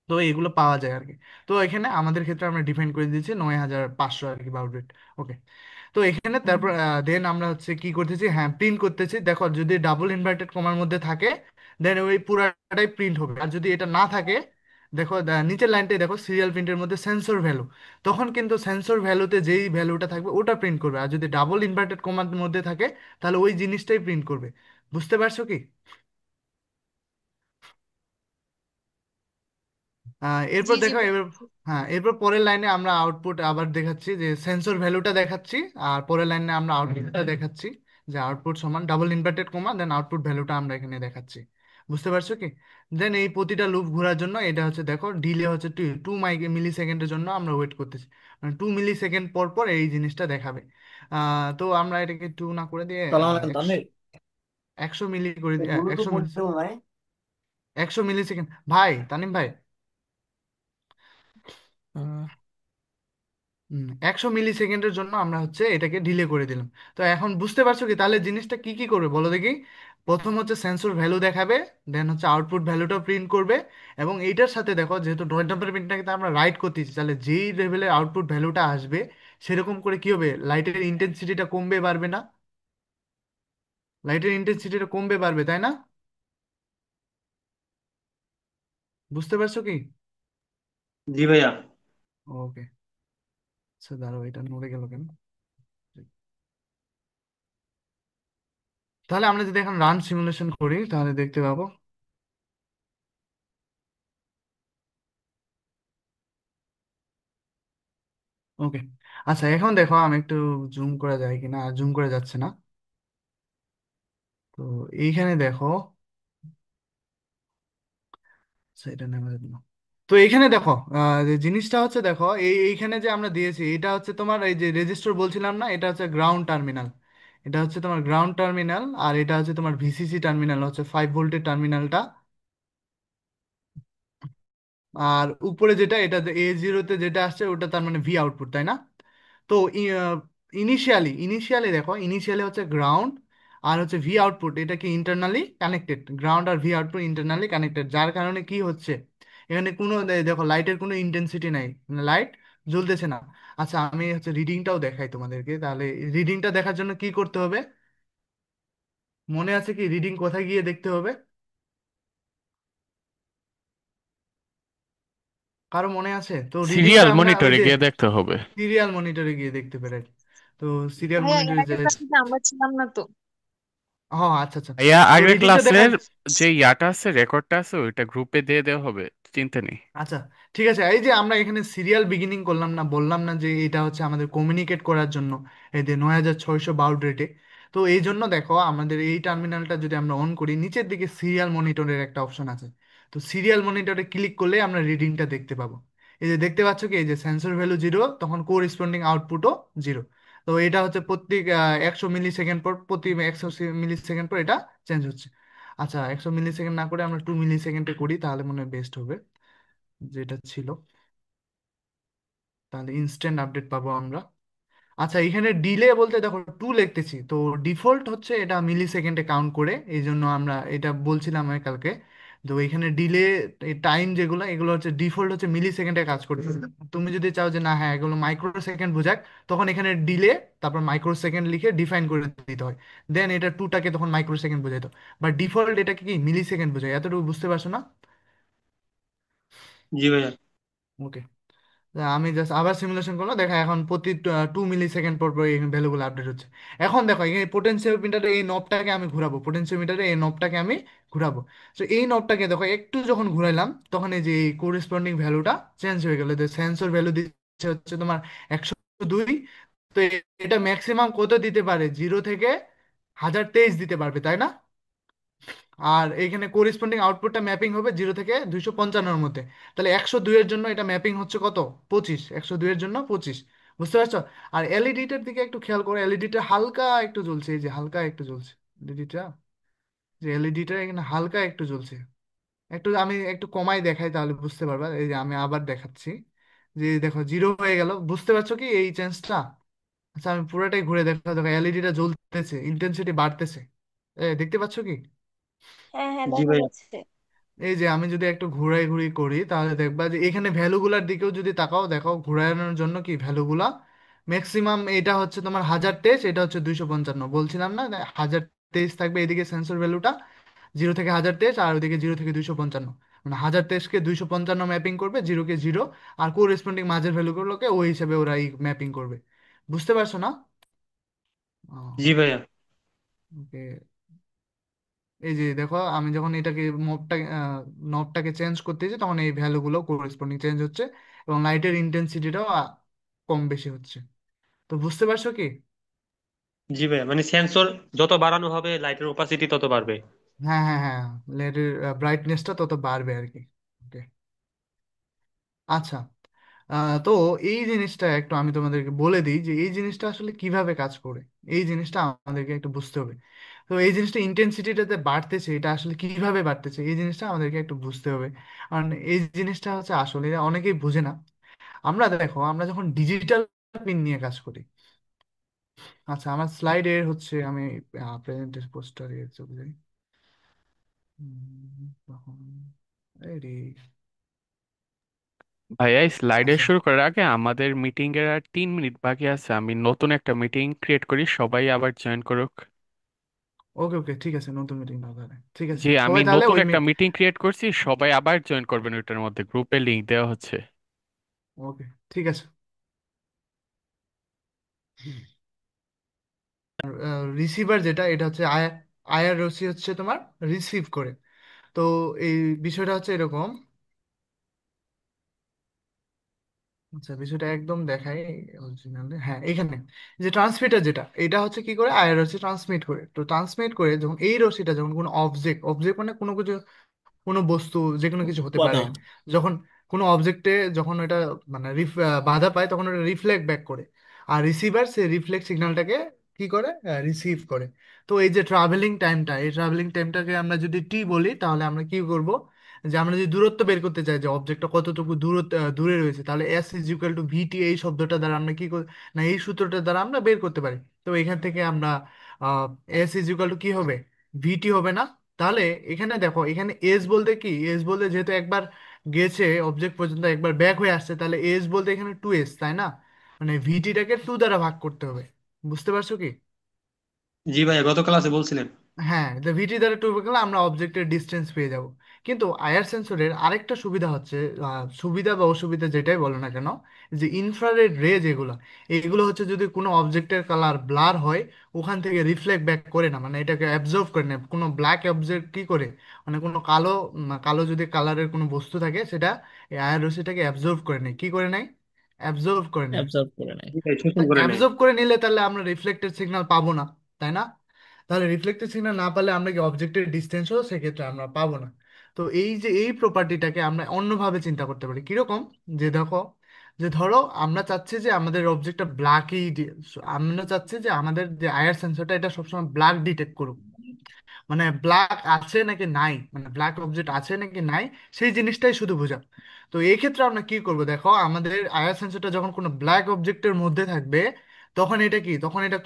তো এগুলো পাওয়া যায় আর কি। তো এখানে আমাদের ক্ষেত্রে আমরা ডিফাইন করে দিয়েছি 9500 আর কি বার্ড রেট। ওকে। তো এখানে তারপর দেন আমরা হচ্ছে কি করতেছি, হ্যাঁ প্রিন্ট করতেছি, দেখো যদি ডাবল ইনভার্টেড কমার মধ্যে থাকে দেন ওই পুরাটাই প্রিন্ট হবে, আর যদি এটা না থাকে, দেখো নিচের লাইনটাই দেখো, সিরিয়াল প্রিন্টের মধ্যে সেন্সর ভ্যালু, তখন কিন্তু সেন্সর ভ্যালুতে যেই ভ্যালুটা থাকবে ওটা প্রিন্ট করবে, আর যদি ডাবল ইনভার্টেড কমার মধ্যে থাকে তাহলে ওই জিনিসটাই প্রিন্ট করবে। বুঝতে পারছো কি? জি এরপর জি দেখো ভাই। এবার, হ্যাঁ এরপর পরের লাইনে আমরা আউটপুট আবার দেখাচ্ছি, যে সেন্সর ভ্যালুটা দেখাচ্ছি, আর পরের লাইনে আমরা আউটপুটটা দেখাচ্ছি, যে আউটপুট সমান ডাবল ইনভার্টেড কমা দেন আউটপুট ভ্যালুটা আমরা এখানে দেখাচ্ছি। বুঝতে পারছো কি? দেন এই প্রতিটা লুপ ঘোরার জন্য এটা হচ্ছে দেখো ডিলে হচ্ছে 2 মিলি সেকেন্ডের জন্য আমরা ওয়েট করতেছি, মানে 2 মিলি সেকেন্ড পর পর এই জিনিসটা দেখাবে। তো আমরা এটাকে 2 না করে দিয়ে সালাম আলাইকুম একশো, তানভীর। 100 মিলি করে দিয়ে, ব্লুটুথ 100 মিলি, মনিটর নাই। 100 মিলি সেকেন্ড। ভাই তানিম ভাই, 100 মিলি সেকেন্ডের জন্য আমরা হচ্ছে এটাকে ডিলে করে দিলাম। তো এখন বুঝতে পারছো কি, তাহলে জিনিসটা কি কি করবে বলো দেখি। প্রথম হচ্ছে সেন্সর ভ্যালু দেখাবে, দেন হচ্ছে আউটপুট ভ্যালুটা প্রিন্ট করবে, এবং এইটার সাথে দেখো যেহেতু ডট নাম্বার প্রিন্টটাকে আমরা রাইট করতেছি, তাহলে যেই লেভেলের আউটপুট ভ্যালুটা আসবে সেরকম করে কি হবে, লাইটের ইন্টেন্সিটিটা কমবে বাড়বে না, লাইটের ইন্টেন্সিটিটা কমবে বাড়বে, তাই না? বুঝতে পারছো কি? জি ভাইয়া। ওকে। আচ্ছা দাঁড়াও, এটা নড়ে গেল কেন? তাহলে আমরা যদি এখন রান সিমুলেশন করি তাহলে দেখতে পাবো। ওকে। আচ্ছা এখন দেখো আমি একটু জুম করা যায় কিনা, জুম করা যাচ্ছে না। তো এইখানে দেখো, আচ্ছা এটা নেওয়া যাবে না। তো এখানে দেখো, যে জিনিসটা হচ্ছে দেখো, এইখানে যে আমরা দিয়েছি এটা হচ্ছে তোমার এই যে রেজিস্টার বলছিলাম না, এটা হচ্ছে গ্রাউন্ড টার্মিনাল। এটা হচ্ছে তোমার গ্রাউন্ড টার্মিনাল, আর এটা হচ্ছে তোমার ভিসিসি টার্মিনাল, হচ্ছে 5 ভোল্টের টার্মিনালটা। আর উপরে যেটা, এটা A0-তে যেটা আসছে ওটা তার মানে ভি আউটপুট, তাই না? তো ইনিশিয়ালি দেখো, ইনিশিয়ালি হচ্ছে গ্রাউন্ড আর হচ্ছে ভি আউটপুট, এটা কি ইন্টারনালি কানেক্টেড, গ্রাউন্ড আর ভি আউটপুট ইন্টারনালি কানেক্টেড, যার কারণে কি হচ্ছে, এখানে কোনো দেখো লাইটের কোনো ইন্টেন্সিটি নাই, মানে লাইট জ্বলতেছে না। আচ্ছা, আমি হচ্ছে রিডিংটাও দেখাই তোমাদেরকে, তাহলে রিডিংটা দেখার জন্য কি করতে হবে? মনে আছে কি রিডিং কোথায় গিয়ে দেখতে হবে? কারো মনে আছে? তো রিডিংটা সিরিয়াল আমরা ওই মনিটরে যে গিয়ে দেখতে হবে। সিরিয়াল মনিটরে গিয়ে দেখতে পারি। তো সিরিয়াল ভাইয়া এর মনিটরে আগের যাই। ক্লাসে আমরা ছিলাম না তো। হ্যাঁ, আচ্ছা আচ্ছা। ভাইয়া তো আগের রিডিংটা দেখা। ক্লাসের যে ইয়াটা আছে, রেকর্ডটা আছে, ওইটা গ্রুপে দিয়ে দেওয়া হবে, চিন্তা নেই। আচ্ছা, ঠিক আছে। এই যে আমরা এখানে সিরিয়াল বিগিনিং করলাম না, বললাম না যে এটা হচ্ছে আমাদের কমিউনিকেট করার জন্য, এই যে 9600 বাউড রেটে। তো এই জন্য দেখো, আমাদের এই টার্মিনালটা যদি আমরা অন করি, নিচের দিকে সিরিয়াল মনিটরের একটা অপশন আছে। তো সিরিয়াল মনিটরে ক্লিক করলে আমরা রিডিংটা দেখতে পাবো। এই যে দেখতে পাচ্ছ কি, এই যে সেন্সর ভ্যালু 0, তখন কোরিসপন্ডিং আউটপুটও 0। তো এটা হচ্ছে প্রত্যেক 100 মিলি সেকেন্ড পর, প্রতি 100 মিলি সেকেন্ড পর এটা চেঞ্জ হচ্ছে। আচ্ছা, 100 মিলি সেকেন্ড না করে আমরা 2 মিলি সেকেন্ডে করি, তাহলে মনে হয় বেস্ট হবে, যেটা ছিল। তাহলে ইনস্ট্যান্ট আপডেট পাবো আমরা। আচ্ছা, এখানে ডিলে বলতে দেখো 2 লিখতেছি, তো ডিফল্ট হচ্ছে এটা মিলি সেকেন্ডে কাউন্ট করে, এই জন্য আমরা এটা বলছিলাম আমি কালকে। তো এখানে ডিলে টাইম যেগুলো, এগুলো হচ্ছে ডিফল্ট হচ্ছে মিলি সেকেন্ডে কাজ করে। তুমি যদি চাও যে না, হ্যাঁ এগুলো মাইক্রো সেকেন্ড বোঝাক, তখন এখানে ডিলে তারপর মাইক্রো সেকেন্ড লিখে ডিফাইন করে দিতে হয়। দেন এটা টুটাকে তখন মাইক্রো সেকেন্ড বোঝাইতো। বাট ডিফল্ট এটাকে কি মিলি সেকেন্ড বোঝায়, এতটুকু বুঝতে পারছো না? জি ভাইয়া। ওকে। আমি জাস্ট আবার সিমুলেশন করলাম, দেখা এখন প্রতি 2 মিলি সেকেন্ড পর পর এই ভ্যালুগুলো আপডেট হচ্ছে। এখন দেখো, এই পোটেনশিওমিটারে এই নবটাকে আমি ঘুরাবো, পোটেনশিওমিটারে এই নবটাকে আমি ঘুরাবো। তো এই নবটাকে দেখো একটু যখন ঘুরাইলাম, তখন এই যে কোরেসপন্ডিং ভ্যালুটা চেঞ্জ হয়ে গেল। সেন্সর ভ্যালু দিচ্ছে হচ্ছে তোমার 102। তো এটা ম্যাক্সিমাম কত দিতে পারে? 0 থেকে 1023 দিতে পারবে, তাই না? আর এইখানে কোরিসপন্ডিং আউটপুটটা ম্যাপিং হবে 0 থেকে 255-এর মধ্যে। তাহলে 102-এর জন্য এটা ম্যাপিং হচ্ছে কত? 25। 102-এর জন্য 25। বুঝতে পারছো? আর এলইডিটার দিকে একটু খেয়াল করো, এলইডিটা হালকা একটু জ্বলছে, এই যে হালকা একটু জ্বলছে এলইডিটা, যে এলইডিটা এখানে হালকা একটু জ্বলছে। একটু আমি একটু কমাই দেখাই, তাহলে বুঝতে পারবা। এই যে আমি আবার দেখাচ্ছি, যে দেখো 0 হয়ে গেল। বুঝতে পারছো কি এই চেঞ্জটা? আচ্ছা, আমি পুরোটাই ঘুরে দেখা, দেখো এলইডিটা জ্বলতেছে, ইন্টেন্সিটি বাড়তেছে। দেখতে পাচ্ছো কি? হ্যাঁ হ্যাঁ, জি দেখা ভাইয়া। যাচ্ছে। এই যে আমি যদি একটু ঘুরাই ঘুরি করি, তাহলে দেখবা যে এখানে ভ্যালুগুলার দিকেও যদি তাকাও, দেখো ঘুরানোর জন্য কি ভ্যালুগুলা ম্যাক্সিমাম, এটা হচ্ছে তোমার 1023, এটা হচ্ছে 255, বলছিলাম না 1023 থাকবে এদিকে সেন্সর ভ্যালুটা, 0 থেকে 1023, আর ওইদিকে 0 থেকে 255। মানে 1023-কে 255 ম্যাপিং করবে, 0-কে 0, আর কোরেসপন্ডিং মাঝের ভ্যালুগুলোকে ওই হিসাবে ওরা ম্যাপিং করবে। বুঝতে পারছো না? জি ভাইয়া। ওকে। এই যে দেখো, আমি যখন এটাকে নবটাকে চেঞ্জ করতেছি, তখন এই ভ্যালুগুলো কোরেসপন্ডিং চেঞ্জ হচ্ছে, এবং লাইটের ইন্টেন্সিটিটাও কম বেশি হচ্ছে। তো বুঝতে পারছো কি? জি ভাইয়া, মানে সেন্সর যত বাড়ানো হবে লাইটের ওপাসিটি তত বাড়বে। হ্যাঁ হ্যাঁ হ্যাঁ, লাইটের ব্রাইটনেসটা তত বাড়বে আর কি। ওকে। আচ্ছা, তো এই জিনিসটা একটু আমি তোমাদেরকে বলে দিই যে এই জিনিসটা আসলে কিভাবে কাজ করে। এই জিনিসটা আমাদেরকে একটু বুঝতে হবে। তো এই জিনিসটা ইন্টেন্সিটিটাতে বাড়তেছে, এটা আসলে কিভাবে বাড়তেছে, এই জিনিসটা আমাদেরকে একটু বুঝতে হবে। কারণ এই জিনিসটা হচ্ছে আসলে অনেকেই বুঝে না। আমরা দেখো, আমরা যখন ডিজিটাল পিন নিয়ে কাজ করি। আচ্ছা, আমার স্লাইডে হচ্ছে আমি প্রেজেন্টেশন পোস্টারে চলে যাই। তখন এই রে। ভাইয়া স্লাইডে আচ্ছা, শুরু করার আগে আমাদের মিটিং এর আর 3 মিনিট বাকি আছে, আমি নতুন একটা মিটিং ক্রিয়েট করি, সবাই আবার জয়েন করুক। ওকে ওকে, ঠিক আছে, নতুন মিটিং না তাহলে, ঠিক আছে জি, আমি সবাই তাহলে নতুন ওই একটা মিটিং ক্রিয়েট করছি, সবাই আবার জয়েন করবেন, ওইটার মধ্যে গ্রুপে লিংক দেওয়া হচ্ছে। ওকে, ঠিক আছে। রিসিভার যেটা, এটা হচ্ছে আইআরওসি হচ্ছে তোমার রিসিভ করে। তো এই বিষয়টা হচ্ছে এরকম। আচ্ছা, বিষয়টা একদম দেখাই অরিজিনালি। হ্যাঁ, এখানে যে ট্রান্সমিটার যেটা, এটা হচ্ছে কি করে, আইআরওসি ট্রান্সমিট করে। তো ট্রান্সমিট করে যখন এই রশিটা, যখন কোনো অবজেক্ট, অবজেক্ট মানে কোনো কিছু, কোনো বস্তু, যে কোনো কিছু হতে পারে, উপাদান। যখন কোনো অবজেক্টে যখন এটা মানে বাধা পায় তখন ওটা রিফ্লেক্ট ব্যাক করে, আর রিসিভার সেই রিফ্লেক্ট সিগন্যালটাকে কি করে, রিসিভ করে। তো এই যে ট্রাভেলিং টাইমটা, এই ট্রাভেলিং টাইমটাকে আমরা যদি টি বলি, তাহলে আমরা কি করব, যে আমরা যদি দূরত্ব বের করতে চাই যে অবজেক্টটা কতটুকু দূরে রয়েছে, তাহলে এস ইজ ইকুয়াল টু ভিটি, এই শব্দটা দ্বারা আমরা কি না এই সূত্রটা দ্বারা আমরা বের করতে পারি। তো এখান থেকে আমরা এস ইজ ইকুয়াল টু কি হবে, ভিটি হবে না? তাহলে এখানে দেখো, এখানে এস বলতে কি, এস বলতে যেহেতু একবার গেছে অবজেক্ট পর্যন্ত, একবার ব্যাক হয়ে আসছে, তাহলে এস বলতে এখানে টু এস, তাই না? মানে ভিটিটাকে টু দ্বারা ভাগ করতে হবে। বুঝতে পারছো কি? জি ভাইয়া, গত ক্লাসে বলছিলেন। হ্যাঁ, ভিটি দ্বারা টু গেলে আমরা অবজেক্টের ডিস্টেন্স পেয়ে যাব। কিন্তু আইআর সেন্সরের আরেকটা সুবিধা হচ্ছে, সুবিধা বা অসুবিধা যেটাই বলো না কেন, যে ইনফ্রারেড রে যেগুলো, এগুলো হচ্ছে যদি কোনো অবজেক্টের কালার ব্লার হয়, ওখান থেকে রিফ্লেক্ট ব্যাক করে না, মানে এটাকে অ্যাবজর্ব করে না। কোনো ব্ল্যাক অবজেক্ট কি করে, মানে কোনো কালো কালো যদি কালারের কোনো বস্তু থাকে, সেটা এই আইআর রশ্মিটাকে অ্যাবজর্ব করে নেয়। কি করে নেয়? অ্যাবজর্ব করে নেয়। অ্যাবজর্ব করে নেয়। জি ভাই, শোষণ করে নেয়। অ্যাবজর্ব করে নিলে তাহলে আমরা রিফ্লেক্টেড সিগন্যাল পাবো না, তাই না? তাহলে রিফ্লেক্টেড সিগন্যাল না পেলে আমরা কি অবজেক্টের ডিস্টেন্সও সেক্ষেত্রে আমরা পাবো না। তো এই যে এই প্রপার্টিটাকে আমরা অন্যভাবে চিন্তা করতে পারি, কিরকম, যে দেখো, যে ধরো আমরা চাচ্ছি যে আমাদের অবজেক্টটা ব্ল্যাকই, আমরা চাচ্ছি যে আমাদের যে আয়ার সেন্সরটা এটা সবসময় ব্ল্যাক ডিটেক্ট করুক, মানে ব্ল্যাক আছে নাকি নাই, মানে ব্ল্যাক অবজেক্ট আছে নাকি নাই, সেই জিনিসটাই শুধু বোঝা। তো এই ক্ষেত্রে আমরা কি করব, দেখো আমাদের আয়ার সেন্সরটা যখন কোনো ব্ল্যাক অবজেক্টের মধ্যে থাকবে, তখন এটা কি, তখন এটা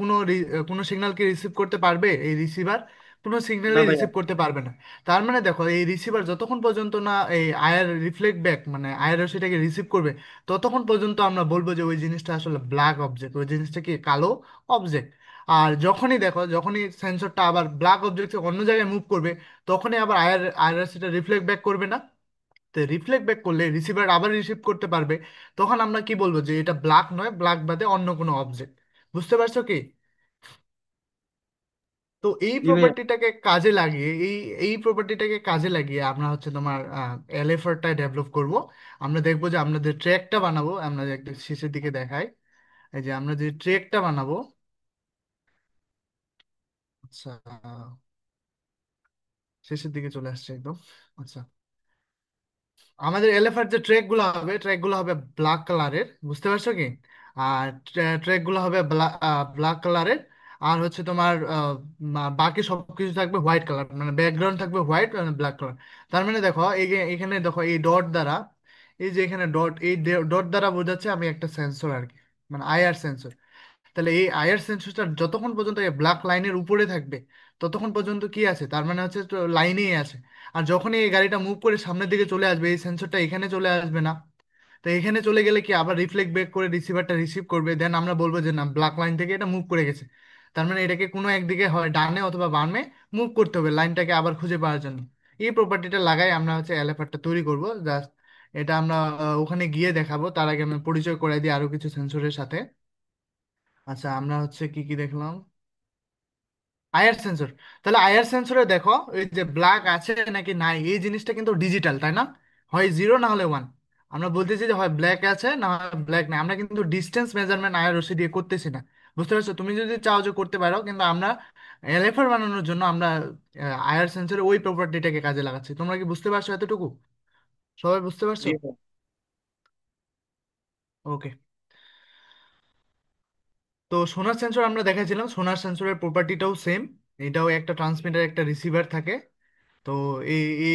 কোনো সিগন্যালকে রিসিভ করতে পারবে? এই রিসিভার কোনো না সিগন্যালই ভাইয়া। রিসিভ করতে পারবে না। তার মানে দেখো, এই রিসিভার যতক্ষণ পর্যন্ত না এই আয়ার রিফ্লেক্ট ব্যাক, মানে আয়ার সেটাকে রিসিভ করবে, ততক্ষণ পর্যন্ত আমরা বলবো যে ওই জিনিসটা আসলে ব্ল্যাক অবজেক্ট, ওই জিনিসটা কি কালো অবজেক্ট। আর যখনই দেখো, যখনই সেন্সরটা আবার ব্ল্যাক অবজেক্ট অন্য জায়গায় মুভ করবে, তখনই আবার আইআর সেটা রিফ্লেক্ট ব্যাক করবে না? তো রিফ্লেক্ট ব্যাক করলে রিসিভার আবার রিসিভ করতে পারবে। তখন আমরা কি বলবো, যে এটা ব্ল্যাক নয়, ব্ল্যাক বাদে অন্য কোনো অবজেক্ট। বুঝতে পারছো কি? তো এই জি ভাইয়া। প্রপার্টিটাকে কাজে লাগিয়ে, এই প্রপার্টিটাকে কাজে লাগিয়ে আমরা হচ্ছে তোমার এলএফআরটা ডেভেলপ করব। আমরা দেখবো যে আমরা যে ট্র্যাকটা বানাবো, আমরা যে একটু শেষের দিকে দেখাই, এই যে আমরা যে ট্র্যাকটা বানাবো, আচ্ছা, শেষের দিকে চলে আসছে একদম। আচ্ছা, আমাদের এলএফআর যে ট্র্যাক গুলো হবে, ট্র্যাক গুলো হবে ব্ল্যাক কালারের, বুঝতে পারছো কি? আর ট্র্যাক গুলো হবে ব্ল্যাক কালারের। আর হচ্ছে তোমার বাকি সবকিছু থাকবে হোয়াইট কালার, মানে ব্যাকগ্রাউন্ড থাকবে হোয়াইট, ব্ল্যাক কালার। তার মানে দেখো, এখানে দেখো এই ডট দ্বারা, এই যে এখানে ডট, এই ডট দ্বারা বোঝাচ্ছে আমি একটা সেন্সর আর কি, মানে আইআর সেন্সর। তাহলে এই আইআর সেন্সরটা যতক্ষণ পর্যন্ত এই ব্ল্যাক লাইনের উপরে থাকবে, ততক্ষণ পর্যন্ত কি আছে, তার মানে হচ্ছে তো লাইনেই আছে। আর যখনই এই গাড়িটা মুভ করে সামনের দিকে চলে আসবে, এই সেন্সরটা এখানে চলে আসবে না। তো এখানে চলে গেলে কি, আবার রিফ্লেক্ট ব্যাক করে রিসিভারটা রিসিভ করবে, দেন আমরা বলবো যে না, ব্ল্যাক লাইন থেকে এটা মুভ করে গেছে। তার মানে এটাকে কোনো একদিকে হয় ডানে অথবা বামে মুভ করতে হবে লাইনটাকে আবার খুঁজে পাওয়ার জন্য। এই প্রপার্টিটা লাগাই আমরা হচ্ছে অ্যালেপারটা তৈরি করব জাস্ট। এটা আমরা ওখানে গিয়ে দেখাবো, তার আগে আমি পরিচয় করাই দিই আরো কিছু সেন্সরের সাথে। আচ্ছা, আমরা হচ্ছে কি কি দেখলাম, আয়ার সেন্সর। তাহলে আয়ার সেন্সরে দেখো, এই যে ব্ল্যাক আছে নাকি নাই, এই জিনিসটা কিন্তু ডিজিটাল, তাই না? হয় জিরো না হলে ওয়ান। আমরা বলতেছি যে হয় ব্ল্যাক আছে না হয় ব্ল্যাক নাই, আমরা কিন্তু ডিস্টেন্স মেজারমেন্ট আয়ার রশি দিয়ে করতেছি না। বুঝতে পারছো? তুমি যদি চাও যে করতে পারো, কিন্তু আমরা এলএফআর বানানোর জন্য আমরা আয়ার সেন্সরে ওই প্রপার্টিটাকে কাজে লাগাচ্ছি। তোমরা কি বুঝতে পারছো এতটুকু? সবাই বুঝতে পারছো? জি ভাইয়া। ওকে। তো সোনার সেন্সর আমরা দেখাইছিলাম, সোনার সেন্সরের প্রপার্টিটাও সেম। এটাও একটা ট্রান্সমিটার একটা রিসিভার থাকে। তো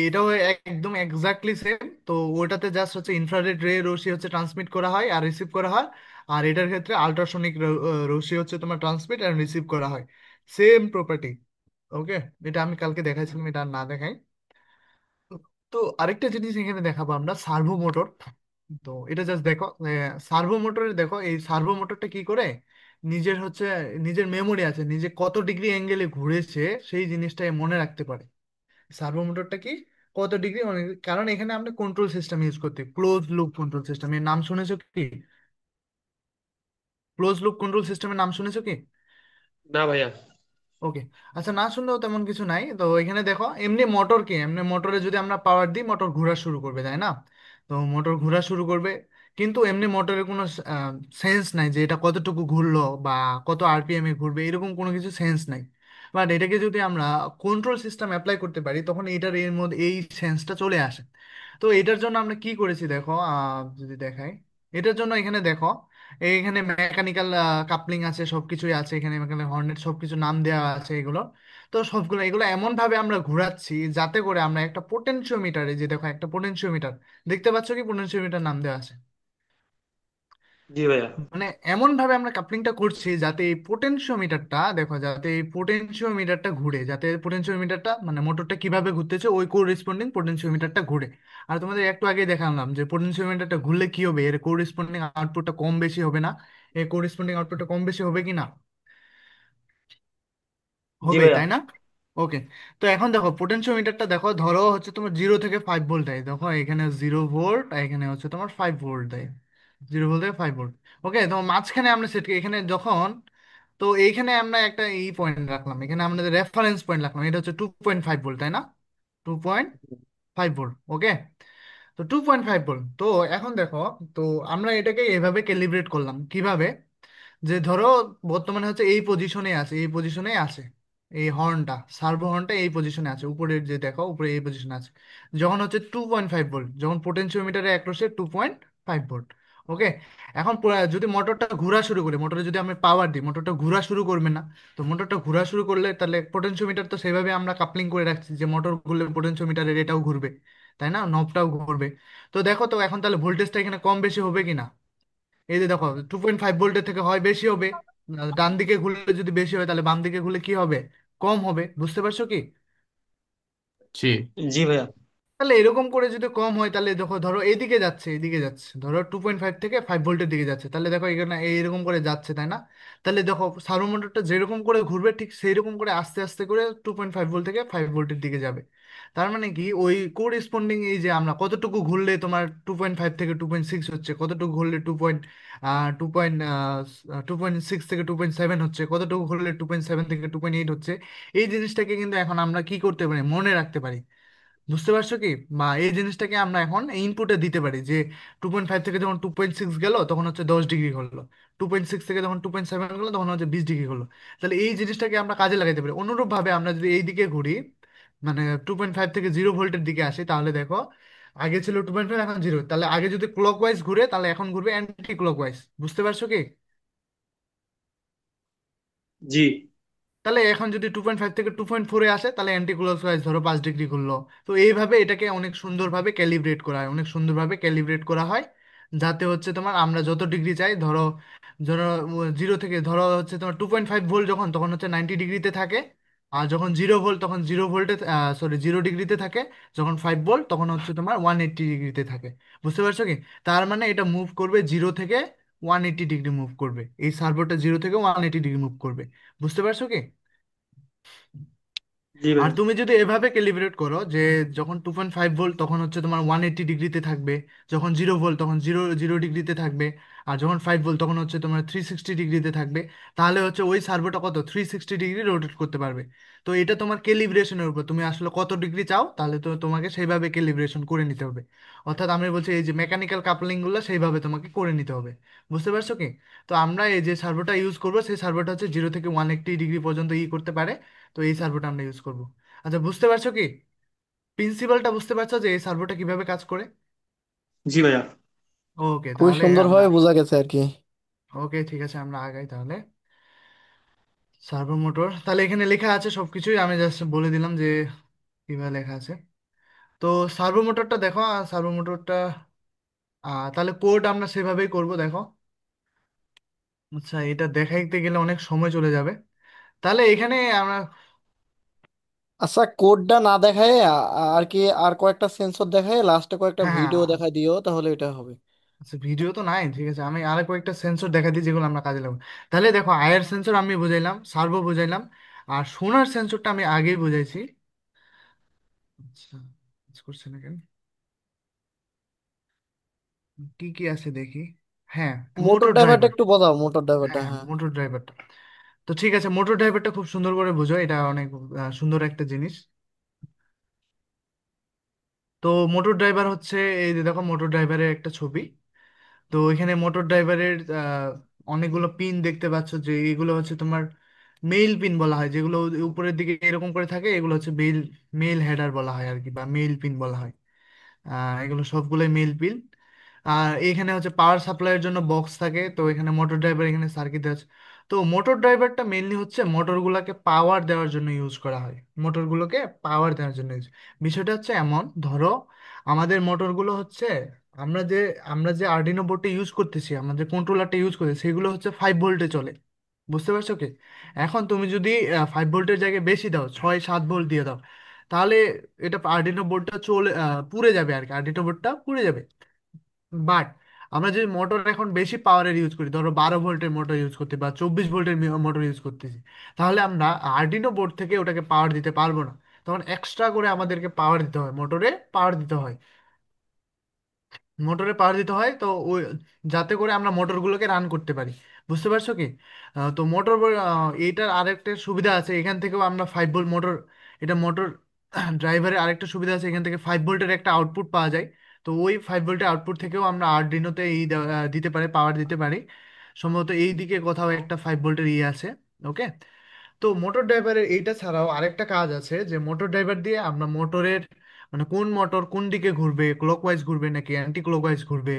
এটাও একদম এক্স্যাক্টলি সেম। তো ওটাতে জাস্ট হচ্ছে ইনফ্রারেড রে রশ্মি হচ্ছে ট্রান্সমিট করা হয় আর রিসিভ করা হয়। আর এটার ক্ষেত্রে আল্ট্রাসনিক রশ্মি হচ্ছে তোমার ট্রান্সমিট আর রিসিভ করা হয়। Same property. ওকে। এটা আমি কালকে দেখাইছিলাম, এটা আর না দেখাই। তো আরেকটা জিনিস এখানে দেখাবো আমরা, সার্ভো মোটর। তো এটা জাস্ট দেখো, সার্ভো মোটরে দেখো, এই সার্ভো মোটরটা কি করে, নিজের হচ্ছে নিজের মেমোরি আছে, নিজে কত ডিগ্রি অ্যাঙ্গেলে ঘুরেছে সেই জিনিসটাই মনে রাখতে পারে। সার্ভো মোটরটা কি, কত ডিগ্রি, কারণ এখানে আমরা কন্ট্রোল সিস্টেম ইউজ করতে, ক্লোজ লুপ কন্ট্রোল সিস্টেম, এর নাম শুনেছো কি? ক্লোজ লুপ কন্ট্রোল সিস্টেমের নাম শুনেছো কি? না ভাইয়া। ওকে। আচ্ছা, না শুনলেও তেমন কিছু নাই। তো এখানে দেখো, এমনি মোটর কি, এমনি মোটরে যদি আমরা পাওয়ার দিই, মোটর ঘোরা শুরু করবে, তাই না? তো মোটর ঘোরা শুরু করবে, কিন্তু এমনি মোটরের কোনো সেন্স নাই যে এটা কতটুকু ঘুরলো বা কত আরপিএম এ ঘুরবে, এরকম কোনো কিছু সেন্স নাই। বাট এটাকে যদি আমরা কন্ট্রোল সিস্টেম অ্যাপ্লাই করতে পারি তখন এটার এর মধ্যে এই সেন্সটা চলে আসে। তো এটার জন্য আমরা কি করেছি দেখো, যদি দেখাই, এটার জন্য এখানে দেখো, এখানে মেকানিক্যাল কাপলিং আছে, সবকিছুই আছে এখানে, মেকানিক্যাল হর্নেট সবকিছু নাম দেওয়া আছে এগুলো। তো সবগুলো এগুলো এমন ভাবে আমরা ঘোরাচ্ছি যাতে করে আমরা একটা পোটেনশিওমিটারে, যে দেখো একটা পোটেনশিওমিটার দেখতে পাচ্ছ কি, পোটেনশিওমিটার নাম দেওয়া আছে, জি ভাইয়া। মানে এমন ভাবে আমরা কাপলিংটা করছি যাতে এই পোটেনশিওমিটারটা দেখো, যাতে এই পোটেনশিওমিটারটা ঘুরে, যাতে পোটেনশিওমিটারটা মানে মোটরটা কিভাবে ঘুরতেছে ওই কোরেসপন্ডিং পোটেনশিওমিটারটা ঘুরে। আর তোমাদের একটু আগে দেখালাম যে পোটেনশিওমিটারটা ঘুরলে কি হবে, এর কোরেসপন্ডিং আউটপুটটা কম বেশি হবে না? এর কোরেসপন্ডিং আউটপুটটা কম বেশি হবে কি না? জি হবে, ভাইয়া। তাই না? ওকে। তো এখন দেখো পোটেনশিওমিটারটা দেখো, ধরো হচ্ছে তোমার 0 থেকে 5 ভোল্ট দেয়, দেখো এখানে 0 ভোল্ট আর এখানে হচ্ছে তোমার 5 ভোল্ট দেয়, 0 ভোল্ট থেকে 5 ভোল্ট। ওকে, তো মাঝখানে আমরা সেট এখানে যখন, তো এইখানে আমরা একটা এই পয়েন্ট রাখলাম, এখানে আমাদের রেফারেন্স পয়েন্ট রাখলাম, এটা হচ্ছে 2.5 ভোল্ট, তাই না? 2.5 ভোল্ট, ওকে। তো 2.5 ভোল্ট, তো এখন দেখো, তো আমরা এটাকে এভাবে ক্যালিব্রেট করলাম কিভাবে, যে ধরো বর্তমানে হচ্ছে এই পজিশনে আছে, এই পজিশনে আছে, এই হর্নটা, সার্ভো হর্নটা এই পজিশনে আছে, উপরের যে দেখো উপরে এই পজিশনে আছে, যখন হচ্ছে 2.5 ভোল্ট, যখন পোটেনশিওমিটারের অ্যাক্রসে 2.5 ভোল্ট। ওকে। এখন যদি মোটরটা ঘোরা শুরু করে, মোটরে যদি আমি পাওয়ার দিই, মোটরটা ঘোরা শুরু করবে না? তো মোটরটা ঘোরা শুরু করলে তাহলে পোটেনশিওমিটার তো সেভাবে আমরা কাপলিং করে রাখছি যে মোটর ঘুরলে পোটেনশিওমিটারের এটাও ঘুরবে, তাই না, নবটাও ঘুরবে। তো দেখো তো এখন তাহলে ভোল্টেজটা এখানে কম বেশি হবে কি না? এই যে দেখো 2.5 ভোল্টের থেকে হয় বেশি হবে, ডান দিকে ঘুরলে যদি বেশি হয় তাহলে বাম দিকে ঘুরলে কি হবে, কম হবে, বুঝতে পারছো কি? জি। জি ভাইয়া। তাহলে এরকম করে যদি কম হয় তাহলে দেখো, ধরো এইদিকে যাচ্ছে, এইদিকে যাচ্ছে, ধরো 2.5 থেকে 5 ভোল্টের দিকে যাচ্ছে, তাহলে দেখো এখানে এইরকম করে যাচ্ছে, তাই না? তাহলে দেখো সার্ভো মোটরটা যেরকম করে ঘুরবে ঠিক সেই রকম করে আস্তে আস্তে করে 2.5 ভোল্ট থেকে 5 ভোল্টের দিকে যাবে। তার মানে কি, ওই কোরেসপন্ডিং এই যে আমরা কতটুকু ঘুরলে তোমার 2.5 থেকে 2.6 হচ্ছে, কতটুকু ঘুরলে টু পয়েন্ট 2.6 থেকে 2.7 হচ্ছে, কতটুকু ঘুরলে 2.7 থেকে 2.8 হচ্ছে, এই জিনিসটাকে কিন্তু এখন আমরা কি করতে পারি, মনে রাখতে পারি। বুঝতে পারছো কি? বা এই জিনিসটাকে আমরা এখন ইনপুটে দিতে পারি যে 2.5 থেকে যখন 2.6 গেল তখন হচ্ছে 10 ডিগ্রি হলো, 2.6 থেকে যখন 2.7 গেলো তখন হচ্ছে 20 ডিগ্রি হলো। তাহলে এই জিনিসটাকে আমরা কাজে লাগাতে পারি। অনুরূপ ভাবে আমরা যদি এই দিকে ঘুরি, মানে 2.5 থেকে 0 ভোল্টের দিকে আসি, তাহলে দেখো আগে ছিল 2.5, এখন 0, তাহলে আগে যদি ক্লক ওয়াইজ ঘুরে তাহলে এখন ঘুরবে অ্যান্টি ক্লক ওয়াইজ। বুঝতে পারছো কি? জি। তাহলে এখন যদি 2.5 থেকে 2.4-এ আসে তাহলে অ্যান্টি ক্লকওয়াইজ ধরো 5 ডিগ্রি ঘুরলো। তো এইভাবে এটাকে অনেক সুন্দরভাবে ক্যালিব্রেট করা হয়, অনেক সুন্দরভাবে ক্যালিব্রেট করা হয়, যাতে হচ্ছে তোমার আমরা যত ডিগ্রি চাই, ধরো ধরো 0 থেকে ধরো হচ্ছে তোমার 2.5 ভোল্ট যখন, তখন হচ্ছে 90 ডিগ্রিতে থাকে। আর যখন 0 ভোল্ট তখন 0 ভোল্টে, সরি 0 ডিগ্রিতে থাকে। যখন 5 ভোল্ট তখন হচ্ছে তোমার 180 ডিগ্রিতে থাকে। বুঝতে পারছো কি? তার মানে এটা মুভ করবে 0 থেকে 180 ডিগ্রি মুভ করবে, এই সার্ভোটা 0 থেকে 180 ডিগ্রি মুভ করবে। বুঝতে পারছো কি? জি আর ভাইয়া। তুমি যদি এভাবে ক্যালিব্রেট করো যে যখন 2.5 ভোল্ট তখন হচ্ছে তোমার 180 ডিগ্রিতে থাকবে, যখন 0 ভোল্ট তখন জিরো জিরো ডিগ্রিতে থাকবে, আর যখন 5 ভোল্ট তখন হচ্ছে তোমার 360 ডিগ্রিতে থাকবে, তাহলে হচ্ছে ওই সার্ভোটা কত 360 ডিগ্রি রোটেট করতে পারবে। তো এটা তোমার ক্যালিব্রেশনের উপর, তুমি আসলে কত ডিগ্রি চাও তাহলে তো তোমাকে সেইভাবে ক্যালিব্রেশন করে নিতে হবে। অর্থাৎ আমি বলছি এই যে মেকানিক্যাল কাপলিং গুলো সেইভাবে তোমাকে করে নিতে হবে। বুঝতে পারছো কি? তো আমরা এই যে সার্ভোটা ইউজ করবো সেই সার্ভোটা হচ্ছে 0 থেকে 180 ডিগ্রি পর্যন্ত করতে পারে। তো এই সার্ভোটা আমরা ইউজ করবো। আচ্ছা, বুঝতে পারছো কি, প্রিন্সিপালটা বুঝতে পারছো যে এই সার্ভোটা কিভাবে কাজ করে? জি ভাইয়া। ওকে, খুবই তাহলে আমরা, সুন্দরভাবে বোঝা গেছে আর কি। ওকে ঠিক আছে, আমরা আগাই তাহলে। সার্ভো মোটর তাহলে এখানে লেখা আছে সবকিছুই, আমি জাস্ট বলে দিলাম যে কিভাবে লেখা আছে। তো সার্ভো মোটরটা দেখো, সার্ভো মোটরটা তাহলে কোড আমরা সেভাবেই করব, দেখো। আচ্ছা, এটা দেখাইতে গেলে অনেক সময় চলে যাবে, তাহলে এখানে আমরা, আচ্ছা, কোডটা না দেখায় আর কি আর কয়েকটা সেন্সর দেখায় লাস্টে কয়েকটা হ্যাঁ হ্যাঁ, ভিডিও দেখায় দিও, তাহলে এটা হবে। আচ্ছা ভিডিও তো নাই, ঠিক আছে, আমি আর কয়েকটা সেন্সর দেখা দিই যেগুলো আমরা কাজে লাগাবো। তাহলে দেখো আয়ের সেন্সর আমি বুঝাইলাম, সার্ভো বুঝাইলাম, আর সোনার সেন্সরটা আমি আগেই বুঝাইছি। আচ্ছা, কাজ করছে না কেন, কি কি আছে দেখি। হ্যাঁ, মোটর মোটর ড্রাইভারটা ড্রাইভার। একটু বোঝাও, মোটর ড্রাইভারটা, হ্যাঁ হ্যাঁ, হ্যাঁ। মোটর ড্রাইভারটা। তো ঠিক আছে, মোটর ড্রাইভারটা খুব সুন্দর করে বুঝো, এটা অনেক সুন্দর একটা জিনিস। তো মোটর ড্রাইভার হচ্ছে, এই যে দেখো মোটর ড্রাইভারের একটা ছবি। তো এখানে মোটর ড্রাইভারের অনেকগুলো পিন দেখতে পাচ্ছ, যে এগুলো হচ্ছে তোমার মেইল পিন বলা হয়, যেগুলো উপরের দিকে এরকম করে থাকে, এগুলো হচ্ছে মেইল মেইল হেডার বলা হয় আর কি, বা মেইল পিন বলা হয়। এগুলো সবগুলোই মেইল পিন। আর এখানে হচ্ছে পাওয়ার সাপ্লাইয়ের জন্য বক্স থাকে, তো এখানে মোটর ড্রাইভার, এখানে সার্কিট আছে। তো মোটর ড্রাইভারটা মেইনলি হচ্ছে মোটরগুলোকে পাওয়ার দেওয়ার জন্য ইউজ করা হয়, মোটরগুলোকে পাওয়ার দেওয়ার জন্য use। বিষয়টা হচ্ছে এমন, ধরো আমাদের মোটরগুলো হচ্ছে, আমরা যে আমরা যে আর্ডিনো বোর্ডটা ইউজ করতেছি, আমরা যে কন্ট্রোলারটা ইউজ করতেছি, সেগুলো হচ্ছে 5 ভোল্টে চলে। বুঝতে পারছো কি? এখন তুমি যদি 5 ভোল্টের জায়গায় বেশি দাও, 6-7 ভোল্ট দিয়ে দাও, তাহলে এটা আর্ডিনো বোর্ডটা পুড়ে যাবে আর কি, আর্ডিনো বোর্ডটা পুড়ে যাবে। বাট আমরা যদি মোটর এখন বেশি পাওয়ারের ইউজ করি, ধরো 12 ভোল্টের মোটর ইউজ করতে বা 24 ভোল্টের মোটর ইউজ করতেছি, তাহলে আমরা আর্ডিনো বোর্ড থেকে ওটাকে পাওয়ার দিতে পারবো না। তখন এক্সট্রা করে আমাদেরকে পাওয়ার দিতে হয়, মোটরে পাওয়ার দিতে হয়, মোটরে পাওয়ার দিতে হয়। তো ওই, যাতে করে আমরা মোটরগুলোকে রান করতে পারি। বুঝতে পারছো কি? তো এইটার আরেকটা সুবিধা আছে, এখান থেকেও আমরা 5 ভোল্ট মোটর, এটা মোটর ড্রাইভারের আরেকটা সুবিধা আছে, এখান থেকে 5 ভোল্টের একটা আউটপুট পাওয়া যায়। তো ওই 5 ভোল্টের আউটপুট থেকেও আমরা আরডিনোতে দিতে পারি, পাওয়ার দিতে পারি। সম্ভবত এই দিকে কোথাও একটা 5 ভোল্টের আছে। ওকে। তো মোটর ড্রাইভারের এইটা ছাড়াও আরেকটা কাজ আছে, যে মোটর ড্রাইভার দিয়ে আমরা মোটরের, মানে কোন মোটর কোন দিকে ঘুরবে, ক্লকওয়াইজ ঘুরবে নাকি অ্যান্টি ক্লকওয়াইজ ঘুরবে,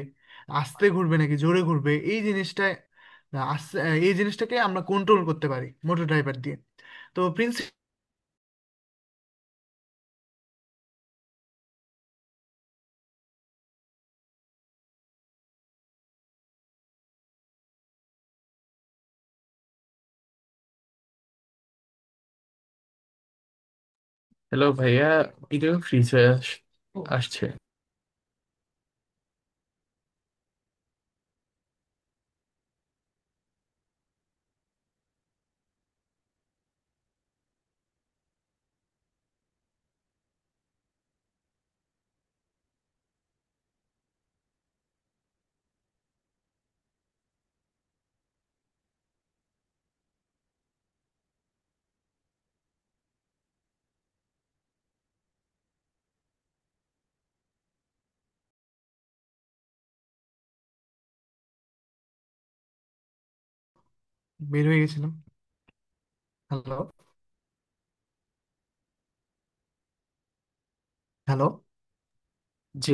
আস্তে ঘুরবে নাকি জোরে ঘুরবে, এই জিনিসটাকে আমরা কন্ট্রোল করতে পারি মোটর ড্রাইভার দিয়ে। তো হ্যালো ভাইয়া, ভিডিও ফ্রিজ হয়ে আসছে। বের হয়ে গেছিলাম। হ্যালো? হ্যালো? জি।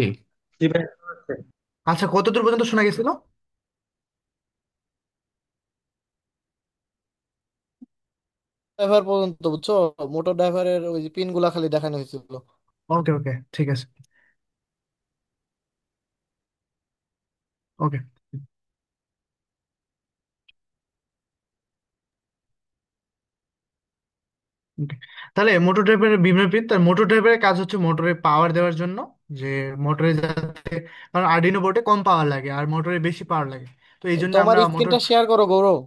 জি ভাই। আচ্ছা, কতদূর পর্যন্ত শোনা গেছিল? ড্রাইভার পর্যন্ত, বুঝছো? মোটর ড্রাইভারের ওই যে পিন গুলা খালি দেখানো হয়েছিল। ওকে, ওকে, ঠিক আছে। ওকে, ওকে। তাহলে মোটর ড্রাইভারের বিভিন্ন পিন, তার মোটর ড্রাইভারের কাজ হচ্ছে মোটরে পাওয়ার দেওয়ার জন্য, যে মোটরে যাতে, কারণ আর্ডিনো বোর্ডে কম পাওয়ার লাগে আর মোটরে বেশি পাওয়ার লাগে। তো এই জন্য তোমার আমরা মোটর, স্ক্রিনটা শেয়ার করো, গৌরব।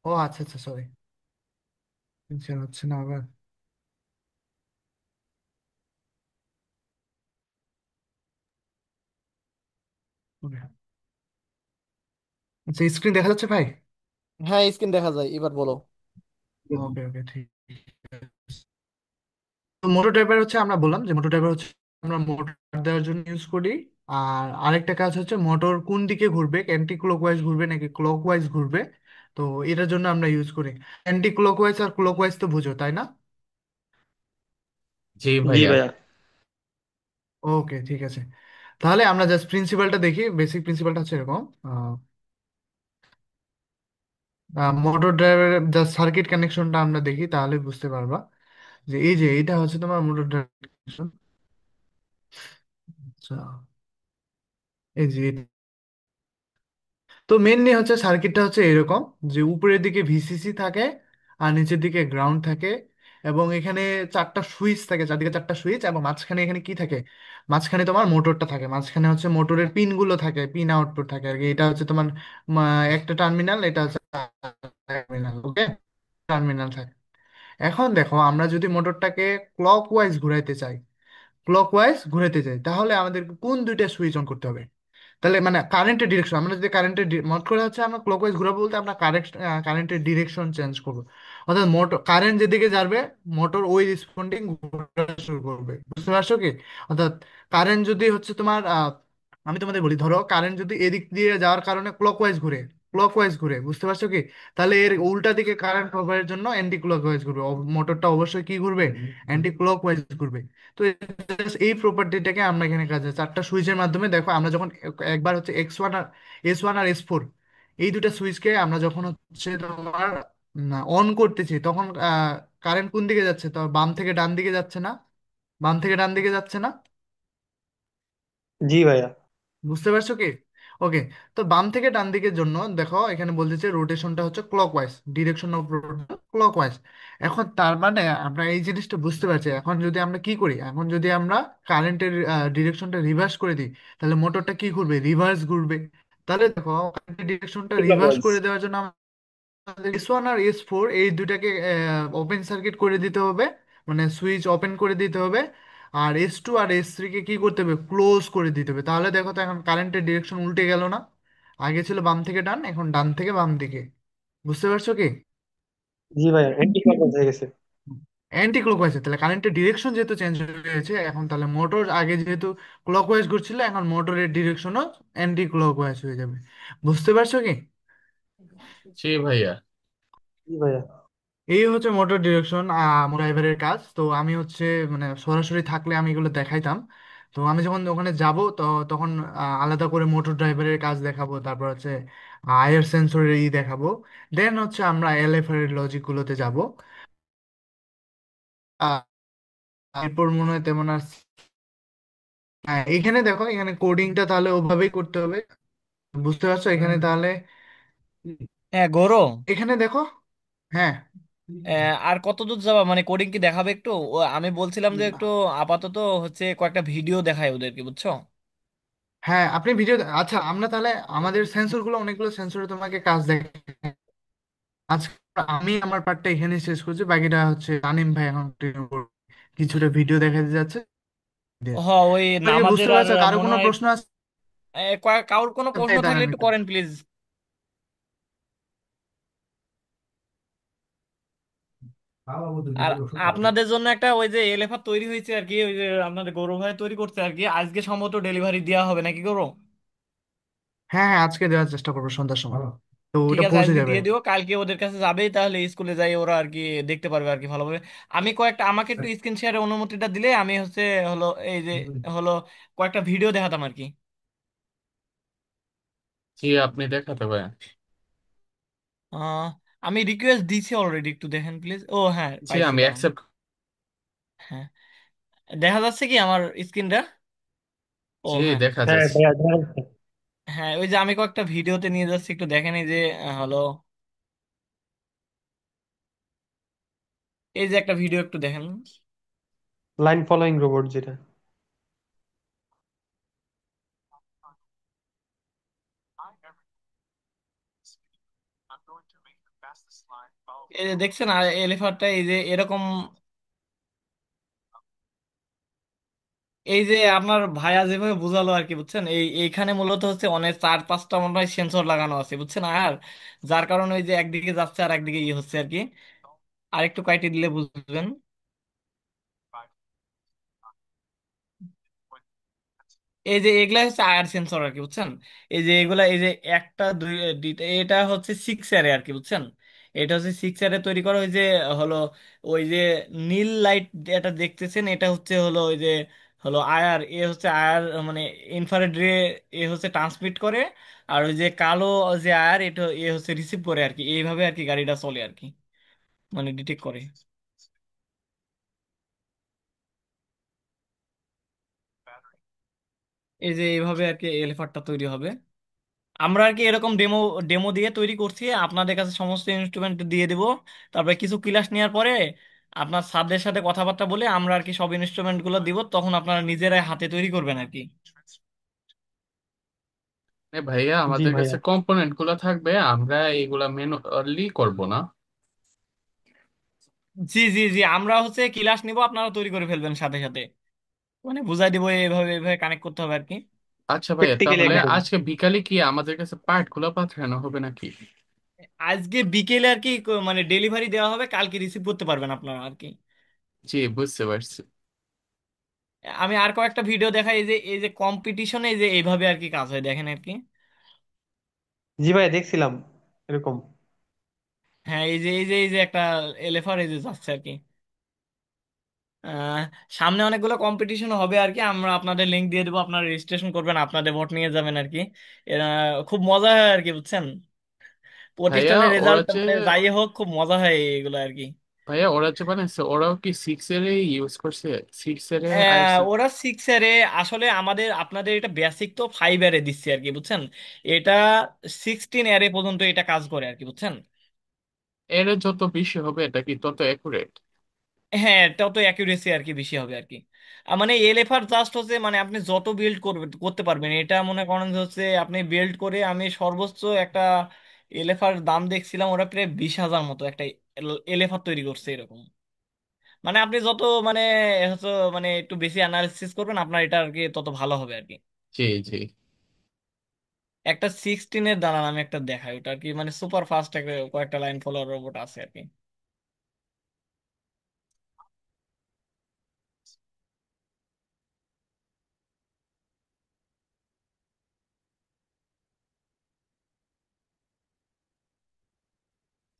ও আচ্ছা, আচ্ছা, সরি, হচ্ছে না আবার। ওকে। আচ্ছা, স্ক্রিন দেখা যাচ্ছে ভাই? হ্যাঁ, স্ক্রিন দেখা যায়, এবার বলো। ওকে, ওকে, ঠিক। তো মোটর ড্রাইভার হচ্ছে, আমরা বললাম যে মোটর ড্রাইভার হচ্ছে আমরা মোটর দেওয়ার জন্য ইউজ করি। আর আরেকটা কাজ হচ্ছে মোটর কোন দিকে ঘুরবে, অ্যান্টি ক্লকওয়াইজ ঘুরবে নাকি ক্লকওয়াইজ ঘুরবে, তো এটার জন্য আমরা ইউজ করি। অ্যান্টি ক্লকওয়াইজ আর ক্লকওয়াইজ তো বুঝো, তাই না? জি জি ভাইয়া। ভাইয়া। ওকে, ঠিক আছে। তাহলে আমরা জাস্ট প্রিন্সিপালটা দেখি, বেসিক প্রিন্সিপালটা হচ্ছে এরকম। মোটর ড্রাইভারের জাস্ট সার্কিট কানেকশনটা আমরা দেখি, তাহলে বুঝতে পারবা যে এই যে এইটা হচ্ছে তোমার মোটর ড্রাইভার। আচ্ছা, এই যে, তো মেনলি হচ্ছে সার্কিটটা হচ্ছে এরকম, যে উপরের দিকে ভিসিসি থাকে আর নিচের দিকে গ্রাউন্ড থাকে, এবং এখানে চারটা সুইচ থাকে, চারদিকে চারটা সুইচ, এবং মাঝখানে এখানে কি থাকে, মাঝখানে তোমার মোটরটা থাকে, মাঝখানে হচ্ছে মোটরের পিন গুলো থাকে, পিন আউটপুট থাকে আর কি। এটা হচ্ছে তোমার একটা টার্মিনাল, এটা হচ্ছে টার্মিনাল। ওকে, টার্মিনাল থাকে। এখন দেখো, আমরা যদি মোটরটাকে ক্লকওয়াইজ ঘুরাইতে চাই, তাহলে আমাদের কোন দুইটা সুইচ অন করতে হবে? তাহলে মানে কারেন্টের ডিরেকশন, আমরা যদি মত করে হচ্ছে আমরা ক্লকওয়াইজ ঘুরাবো বলতে আমরা কারেন্টের ডিরেকশন চেঞ্জ করবো। অর্থাৎ মোটর কারেন্ট যেদিকে যাবে, মোটর ওই রেসপন্ডিং ঘোরা শুরু করবে। বুঝতে পারছো কি? অর্থাৎ কারেন্ট যদি হচ্ছে তোমার আমি তোমাদের বলি, ধরো কারেন্ট যদি এদিক দিয়ে যাওয়ার কারণে ক্লকওয়াইজ ঘুরে, ক্লকওয়াইজ ঘুরে, বুঝতে পারছো কি? তাহলে এর উল্টা দিকে কারেন্ট প্রবাহের জন্য অ্যান্টি ক্লকওয়াইজ ঘুরবে, মোটরটা অবশ্যই কি ঘুরবে, অ্যান্টি ক্লকওয়াইজ ঘুরবে। তো এই প্রপার্টিটাকে আমরা এখানে কাজে চারটা সুইচের মাধ্যমে দেখো, আমরা যখন একবার হচ্ছে X1 আর S1 আর S4 এই দুটা সুইচকে আমরা যখন হচ্ছে তোমার অন করতেছি, তখন কারেন্ট কোন দিকে যাচ্ছে? তো বাম থেকে ডান দিকে যাচ্ছে না? বাম থেকে ডান দিকে যাচ্ছে না? জি ভাইয়া। বুঝতে পারছো কি? ওকে। তো বাম থেকে ডান দিকের জন্য দেখো এখানে বলতেছে রোটেশনটা হচ্ছে clockwise, direction of rotation clockwise. এখন তার মানে আমরা এই জিনিসটা বুঝতে পারছি। এখন যদি আমরা কি করি, এখন যদি আমরা কারেন্টের ডিরেকশনটা রিভার্স করে দিই, তাহলে মোটরটা কি ঘুরবে? রিভার্স ঘুরবে। তাহলে দেখো কারেন্টের ডিরেকশনটা রিভার্স ক্লকওয়াইজ। করে দেওয়ার জন্য S1 আর S4 এই দুটাকে ওপেন সার্কিট করে দিতে হবে, মানে সুইচ ওপেন করে দিতে হবে। আর S2 আর S3 কে কি করতে হবে? ক্লোজ করে দিতে হবে। তাহলে দেখো তো এখন কারেন্টের ডিরেকশন উল্টে গেল না? আগে ছিল বাম থেকে ডান, এখন ডান থেকে বাম দিকে। বুঝতে পারছো কি? জি ভাইয়া, অ্যান্টি ক্লকওয়াইজ হয়ে গেছে। অ্যান্টি ক্লকওয়াইজ, তাহলে কারেন্টের ডিরেকশন যেহেতু চেঞ্জ হয়েছে এখন, তাহলে মোটর আগে যেহেতু ক্লকওয়াইজ ঘুরছিল, এখন মোটরের ডিরেকশনও অ্যান্টি ক্লকওয়াইজ হয়ে যাবে। বুঝতে পারছো কি? জি ভাইয়া। জি ভাইয়া। এই হচ্ছে মোটর ডিরেকশন ড্রাইভারের কাজ। তো আমি হচ্ছে মানে সরাসরি থাকলে আমি এগুলো দেখাইতাম। তো আমি যখন ওখানে যাব তো তখন আলাদা করে মোটর ড্রাইভারের কাজ দেখাবো, তারপর হচ্ছে আয়ার সেন্সরের দেখাবো। দেন হচ্ছে আমরা এলএফআর এর লজিক গুলোতে যাব। আহ, এরপর মনে হয় তেমন আর এখানে দেখো, এখানে কোডিংটা তাহলে ওভাবেই করতে হবে। বুঝতে পারছো এখানে তাহলে? হ্যাঁ গৌরব, এখানে দেখো। হ্যাঁ, আর কত দূর যাবা, মানে কোডিং কি দেখাবে একটু? আমি বলছিলাম যে একটু আপাতত হচ্ছে কয়েকটা ভিডিও দেখাই ওদেরকে, বুঝছো? হ্যাঁ আপনি ভিডিও, আচ্ছা আমরা তাহলে আমাদের সেন্সর গুলো, অনেকগুলো সেন্সরে তোমাকে কাজ দেখাই। আজকে আমি আমার পার্টটা এখানে শেষ করছি, বাকিটা হচ্ছে তানিম ভাই এখন continue করবে। কিছুটা ভিডিও দেখাতে যাচ্ছে। হ, ওই তোমরা কি বুঝতে নামাজের আর পারছো? কারো মনে কোনো হয় প্রশ্ন আছে? কারোর কোনো প্রশ্ন থাকলে দাঁড়ান একটু একটু। করেন প্লিজ। আর আপনাদের জন্য একটা ওই যে এলেফা তৈরি হয়েছে আর কি, ওই যে আপনাদের গৌরব ভাই তৈরি করছে আর কি, আজকে সম্ভবত ডেলিভারি দেওয়া হবে নাকি গৌরব? হ্যাঁ হ্যাঁ, আজকে দেওয়ার চেষ্টা করবো সন্ধ্যার সময়। তো ঠিক ওটা আছে, পৌঁছে আজকে যাবে দিয়ে আর কি। দিও, কালকে ওদের কাছে যাবেই, তাহলে স্কুলে যাই ওরা আর কি দেখতে পারবে আর কি ভালোভাবে। আমি কয়েকটা, আমাকে একটু স্ক্রিন শেয়ারের অনুমতিটা দিলে আমি হচ্ছে হলো এই যে হলো কয়েকটা ভিডিও দেখাতাম আর কি। জি, আপনি দেখাতে পারেন। আহ, আমি রিকোয়েস্ট দিছি অলরেডি, একটু দেখেন প্লিজ। ও হ্যাঁ, জি, পাইছি, আমি দাঁড়ান। অ্যাকসেপ্ট। হ্যাঁ, দেখা যাচ্ছে কি আমার স্ক্রিনটা? ও জি, হ্যাঁ। দেখা হ্যাঁ যাচ্ছে। ভাইয়া, দেখা যাচ্ছে। হ্যাঁ, ওই যে আমি কয়েকটা ভিডিওতে নিয়ে যাচ্ছি, একটু দেখেন। এই যে হলো এই যে একটা ভিডিও, একটু দেখেন। লাইন ফলোয়িং রোবট যেটা। এই যে দেখছেন এলিফ্যান্টটা, এই যে এরকম। এই যে আপনার ভাইয়া যেভাবে বুঝালো আর কি, বুঝছেন, এইখানে মূলত হচ্ছে অনেক চার পাঁচটা মনে হয় সেন্সর লাগানো আছে, বুঝছেন। আর যার কারণে ওই যে একদিকে যাচ্ছে আর একদিকে ইয়ে হচ্ছে আর কি। আর একটু কাইটে দিলে বুঝবেন। এই যে এগুলা হচ্ছে আয়ার সেন্সর আর কি, বুঝছেন। এই যে এগুলা, এই যে একটা দুই এটা হচ্ছে 6 এর আর কি, বুঝছেন। এটা হচ্ছে 6 এর তৈরি করা। ওই যে হলো ওই যে নীল লাইট এটা দেখতেছেন, এটা হচ্ছে হলো ওই যে হলো আয়ার, এ হচ্ছে আয়ার, মানে ইনফ্রারেড রে এ হচ্ছে ট্রান্সমিট করে। আর ওই যে কালো যে আয়ার, এটা এ হচ্ছে রিসিভ করে আর কি। এইভাবে আর কি গাড়িটা চলে আর কি, মানে ডিটেক্ট করে। এই যে এইভাবে আর কি এলিফ্যান্টটা তৈরি হবে। আমরা আর কি এরকম ডেমো ডেমো দিয়ে তৈরি করছি, আপনাদের কাছে সমস্ত ইনস্ট্রুমেন্ট দিয়ে দিব। তারপরে কিছু ক্লাস নেওয়ার পরে আপনার স্যারদের সাথে কথাবার্তা বলে আমরা আর কি সব ইনস্ট্রুমেন্ট গুলো দিব, তখন আপনারা নিজেরাই হাতে তৈরি করবেন আর কি। ভাইয়া, জি আমাদের ভাইয়া। কাছে কম্পোনেন্ট গুলো থাকবে, আমরা এগুলা ম্যানুয়ালি করব না। জি জি জি, আমরা হচ্ছে ক্লাস নিব, আপনারা তৈরি করে ফেলবেন সাথে সাথে, মানে বুঝাই দিব এইভাবে এইভাবে কানেক্ট করতে হবে আর কি। আচ্ছা ভাইয়া, প্র্যাকটিক্যালি তাহলে একদম। আজকে বিকালে কি আমাদের কাছে পার্ট গুলো পাঠানো হবে নাকি? আজকে বিকেলে আর কি মানে ডেলিভারি দেওয়া হবে, কালকে রিসিভ করতে পারবেন আপনারা আর কি। জি, বুঝতে পারছি। আমি আর কয়েকটা ভিডিও দেখাই, এই যে কম্পিটিশনে এই যে এইভাবে আর কি কাজ হয়, দেখেন আর কি। জি ভাইয়া দেখছিলাম এরকম। হ্যাঁ, এই যে একটা এলএফআর এই যে যাচ্ছে আর কি। আহ, সামনে অনেকগুলো কম্পিটিশন হবে আর কি, আমরা আপনাদের লিংক দিয়ে দেবো, আপনারা রেজিস্ট্রেশন করবেন, আপনাদের ভোট নিয়ে যাবেন আর কি। এরা খুব মজা হয় আর কি, বুঝছেন? ভাইয়া প্রতিষ্ঠানের ওরা রেজাল্ট যে মানে যাই হোক, খুব মজা হয় এগুলো আর কি। ভাইয়া ওরা যে বানাইছে ওরাও কি 6 এর ইউজ করছে? 6 এর আর ওরা 6 এর আসলে আমাদের আপনাদের এটা বেসিক তো 5 এর দিচ্ছে আর কি, বুঝছেন? এটা 16 এর পর্যন্ত এটা কাজ করে আর কি, বুঝছেন? এর যত বেশি হবে এটা কি তত অ্যাকুরেট? হ্যাঁ, এটাও তো অ্যাকুরেসি আর কি বেশি হবে আর কি। মানে এলএফআর জাস্ট হচ্ছে মানে আপনি যত বিল্ড করবেন করতে পারবেন, এটা মনে করেন যে হচ্ছে আপনি বিল্ড করে, আমি সর্বোচ্চ একটা এলএফআর দাম দেখছিলাম, ওরা প্রায় 20,000 মতো একটা এলএফআর তৈরি করছে এরকম। মানে আপনি যত মানে হচ্ছে মানে একটু বেশি অ্যানালিসিস করবেন, আপনার এটা আর কি তত ভালো হবে আর কি। জি জি। একটা 16-এর দাঁড়ান আমি একটা দেখাই, ওটা আর কি মানে সুপার ফাস্ট একটা কয়েকটা লাইন ফলোয়ার রোবট আছে আর কি।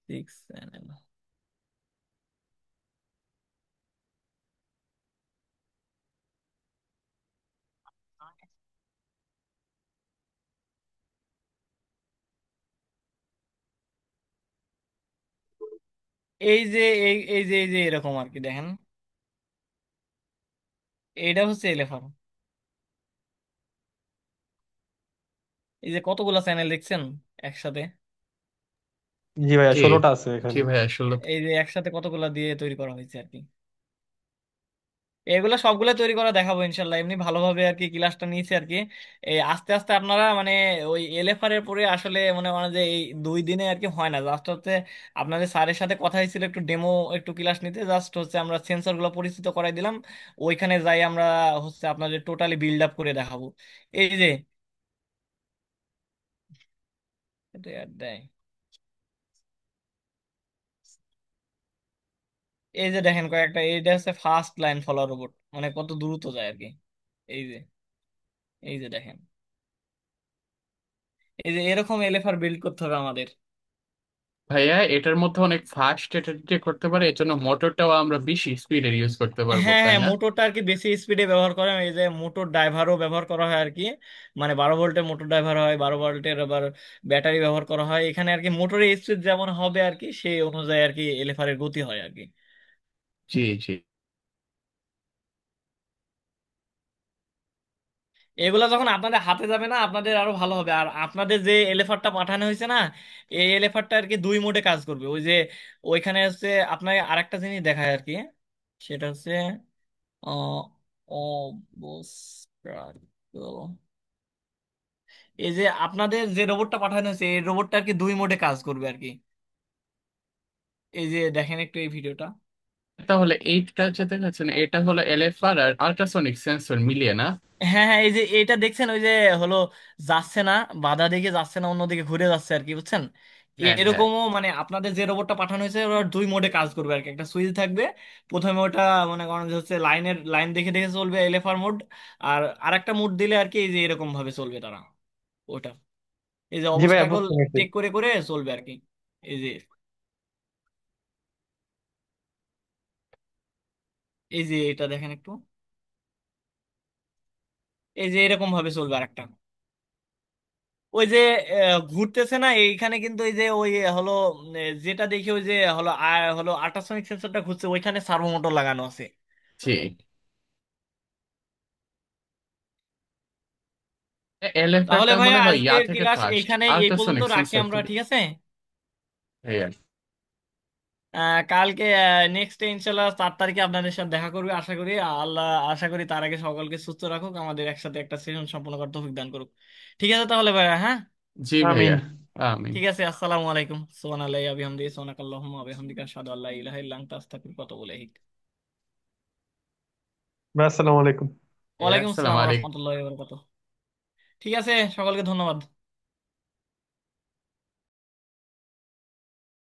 সিক্স এই যে এরকম আর কি, দেখেন এইটা হচ্ছে এলেফান। এই যে কতগুলা চ্যানেল দেখছেন একসাথে, জি ভাইয়া জি 16টা আছে জি এখানে। ভাইয়া আসলে। এই যে একসাথে কতগুলা দিয়ে তৈরি করা হয়েছে আর কি। এগুলো সবগুলো তৈরি করা দেখাবো ইনশাল্লাহ, এমনি ভালোভাবে আর কি ক্লাসটা নিয়েছি আর কি। এই আস্তে আস্তে আপনারা মানে ওই এলএফআর এর পরে আসলে মনে করেন যে এই 2 দিনে আর কি হয় না, জাস্ট হচ্ছে আপনাদের স্যারের সাথে কথা হয়েছিল একটু ডেমো একটু ক্লাস নিতে, জাস্ট হচ্ছে আমরা সেন্সর গুলো পরিচিত করাই দিলাম। ওইখানে যাই আমরা হচ্ছে আপনাদের টোটালি বিল্ড আপ করে দেখাবো। এই যে এটা add দেয়। এই যে দেখেন কয়েকটা, এইটা হচ্ছে ফার্স্ট লাইন ফলোয়ার রোবট, মানে কত দ্রুত যায় আর কি। এই যে এই যে দেখেন, এই যে এরকম এলএফআর বিল্ড করতে হবে আমাদের। ভাইয়া এটার মধ্যে অনেক ফাস্ট এটা দিয়ে করতে পারে, এর জন্য মোটরটাও আমরা বেশি স্পিডের ইউজ করতে পারবো, হ্যাঁ তাই হ্যাঁ, না? মোটরটা আর কি বেশি স্পিডে ব্যবহার করে, এই যে মোটর ড্রাইভারও ব্যবহার করা হয় আর কি। মানে 12 ভোল্টের মোটর ড্রাইভার হয়, 12 ভোল্টের আবার ব্যাটারি ব্যবহার করা হয় এখানে আর কি। মোটরের স্পিড যেমন হবে আর কি সেই অনুযায়ী আর কি এলএফআর এর গতি হয় আর কি। জি জি। এগুলা যখন আপনাদের হাতে যাবে না, আপনাদের আরো ভালো হবে। আর আপনাদের যে এলএফআরটা পাঠানো হয়েছে না, এই এলএফআরটা আর কি 2 মোডে কাজ করবে। ওই যে ওইখানে হচ্ছে আপনাকে আরেকটা জিনিস দেখায় আর কি, সেটা হচ্ছে আহ, অবস্ট্রাকল। এই যে আপনাদের যে রোবটটা পাঠানো হয়েছে, এই রোবটটা আর কি 2 মোডে কাজ করবে আর কি। এই যে দেখেন একটু এই ভিডিওটা। তাহলে এইটা যে দেখাচ্ছেন এটা হলো এলএফআর আর আল্ট্রাসনিক সেন্সর মিলিয়ে, না? হ্যাঁ হ্যাঁ, এই যে এইটা দেখছেন, ওই যে হলো যাচ্ছে না, বাধা দিকে যাচ্ছে না, অন্যদিকে ঘুরে যাচ্ছে আর কি, বুঝছেন? হ্যাঁ হ্যাঁ। এরকমও মানে আপনাদের যে রোবটটা পাঠানো হয়েছে ওরা 2 মোডে কাজ করবে আর কি। একটা সুইচ থাকবে, প্রথমে ওটা মনে করেন যে হচ্ছে লাইনের লাইন দেখে দেখে চলবে এলএফআর মোড। আর আরেকটা মোড দিলে আর কি এই যে এরকম ভাবে চলবে তারা, ওটা এই যে জি ভাইয়া অবস্টাকল বুঝতে পারছি। চেক করে করে চলবে আর কি। এই যে এই যে এটা দেখেন একটু, এই যে এরকম ভাবে চলবে আরেকটা। ওই যে ঘুরতেছে না এইখানে, কিন্তু এই যে ওই হলো যেটা দেখি ওই যে হলো হলো আল্ট্রাসনিক সেন্সরটা ঘুরছে, ওইখানে সার্ভো মোটর লাগানো আছে। জি। এলএফআরটা তাহলে ভাইয়া মনে হয় ইয়া আজকের থেকে ক্লাস ফাস্ট, এইখানে এই পর্যন্ত আল্ট্রাসনিক রাখি সেন্সর আমরা, থেকে। ঠিক আছে? হ্যাঁ। কালকে নেক্সট ডে ইনশাল্লাহ 4 তারিখে আপনাদের সাথে দেখা করবে আশা করি। আল্লাহ আশা করি তার আগে সকলকে সুস্থ রাখুক, আমাদের একসাথে একটা সেশন সম্পন্ন করার তৌফিক দান করুক। ঠিক আছে তাহলে ভাইয়া, হ্যাঁ। জি আমিন। ভাইয়া। আমিন। ঠিক আছে, আসসালামু আলাইকুম, সুবহানাল্লাহি ওয়া বিহামদিহি, সুবহানাকাল্লাহুম্মা ওয়া বিহামদিকা, আশহাদু আল্লা ইলাহা ইল্লা আনতা, আস্তাগফিরুকা ওয়া আতুবু ইলাইক। ভাই আসসালামু আলাইকুম। ওয়ালাইকুম আসসালামু আসসালাম ওয়া আলাইকুম। রাহমাতুল্লাহি ওয়া বারাকাতুহু। ঠিক আছে, সকলকে ধন্যবাদ।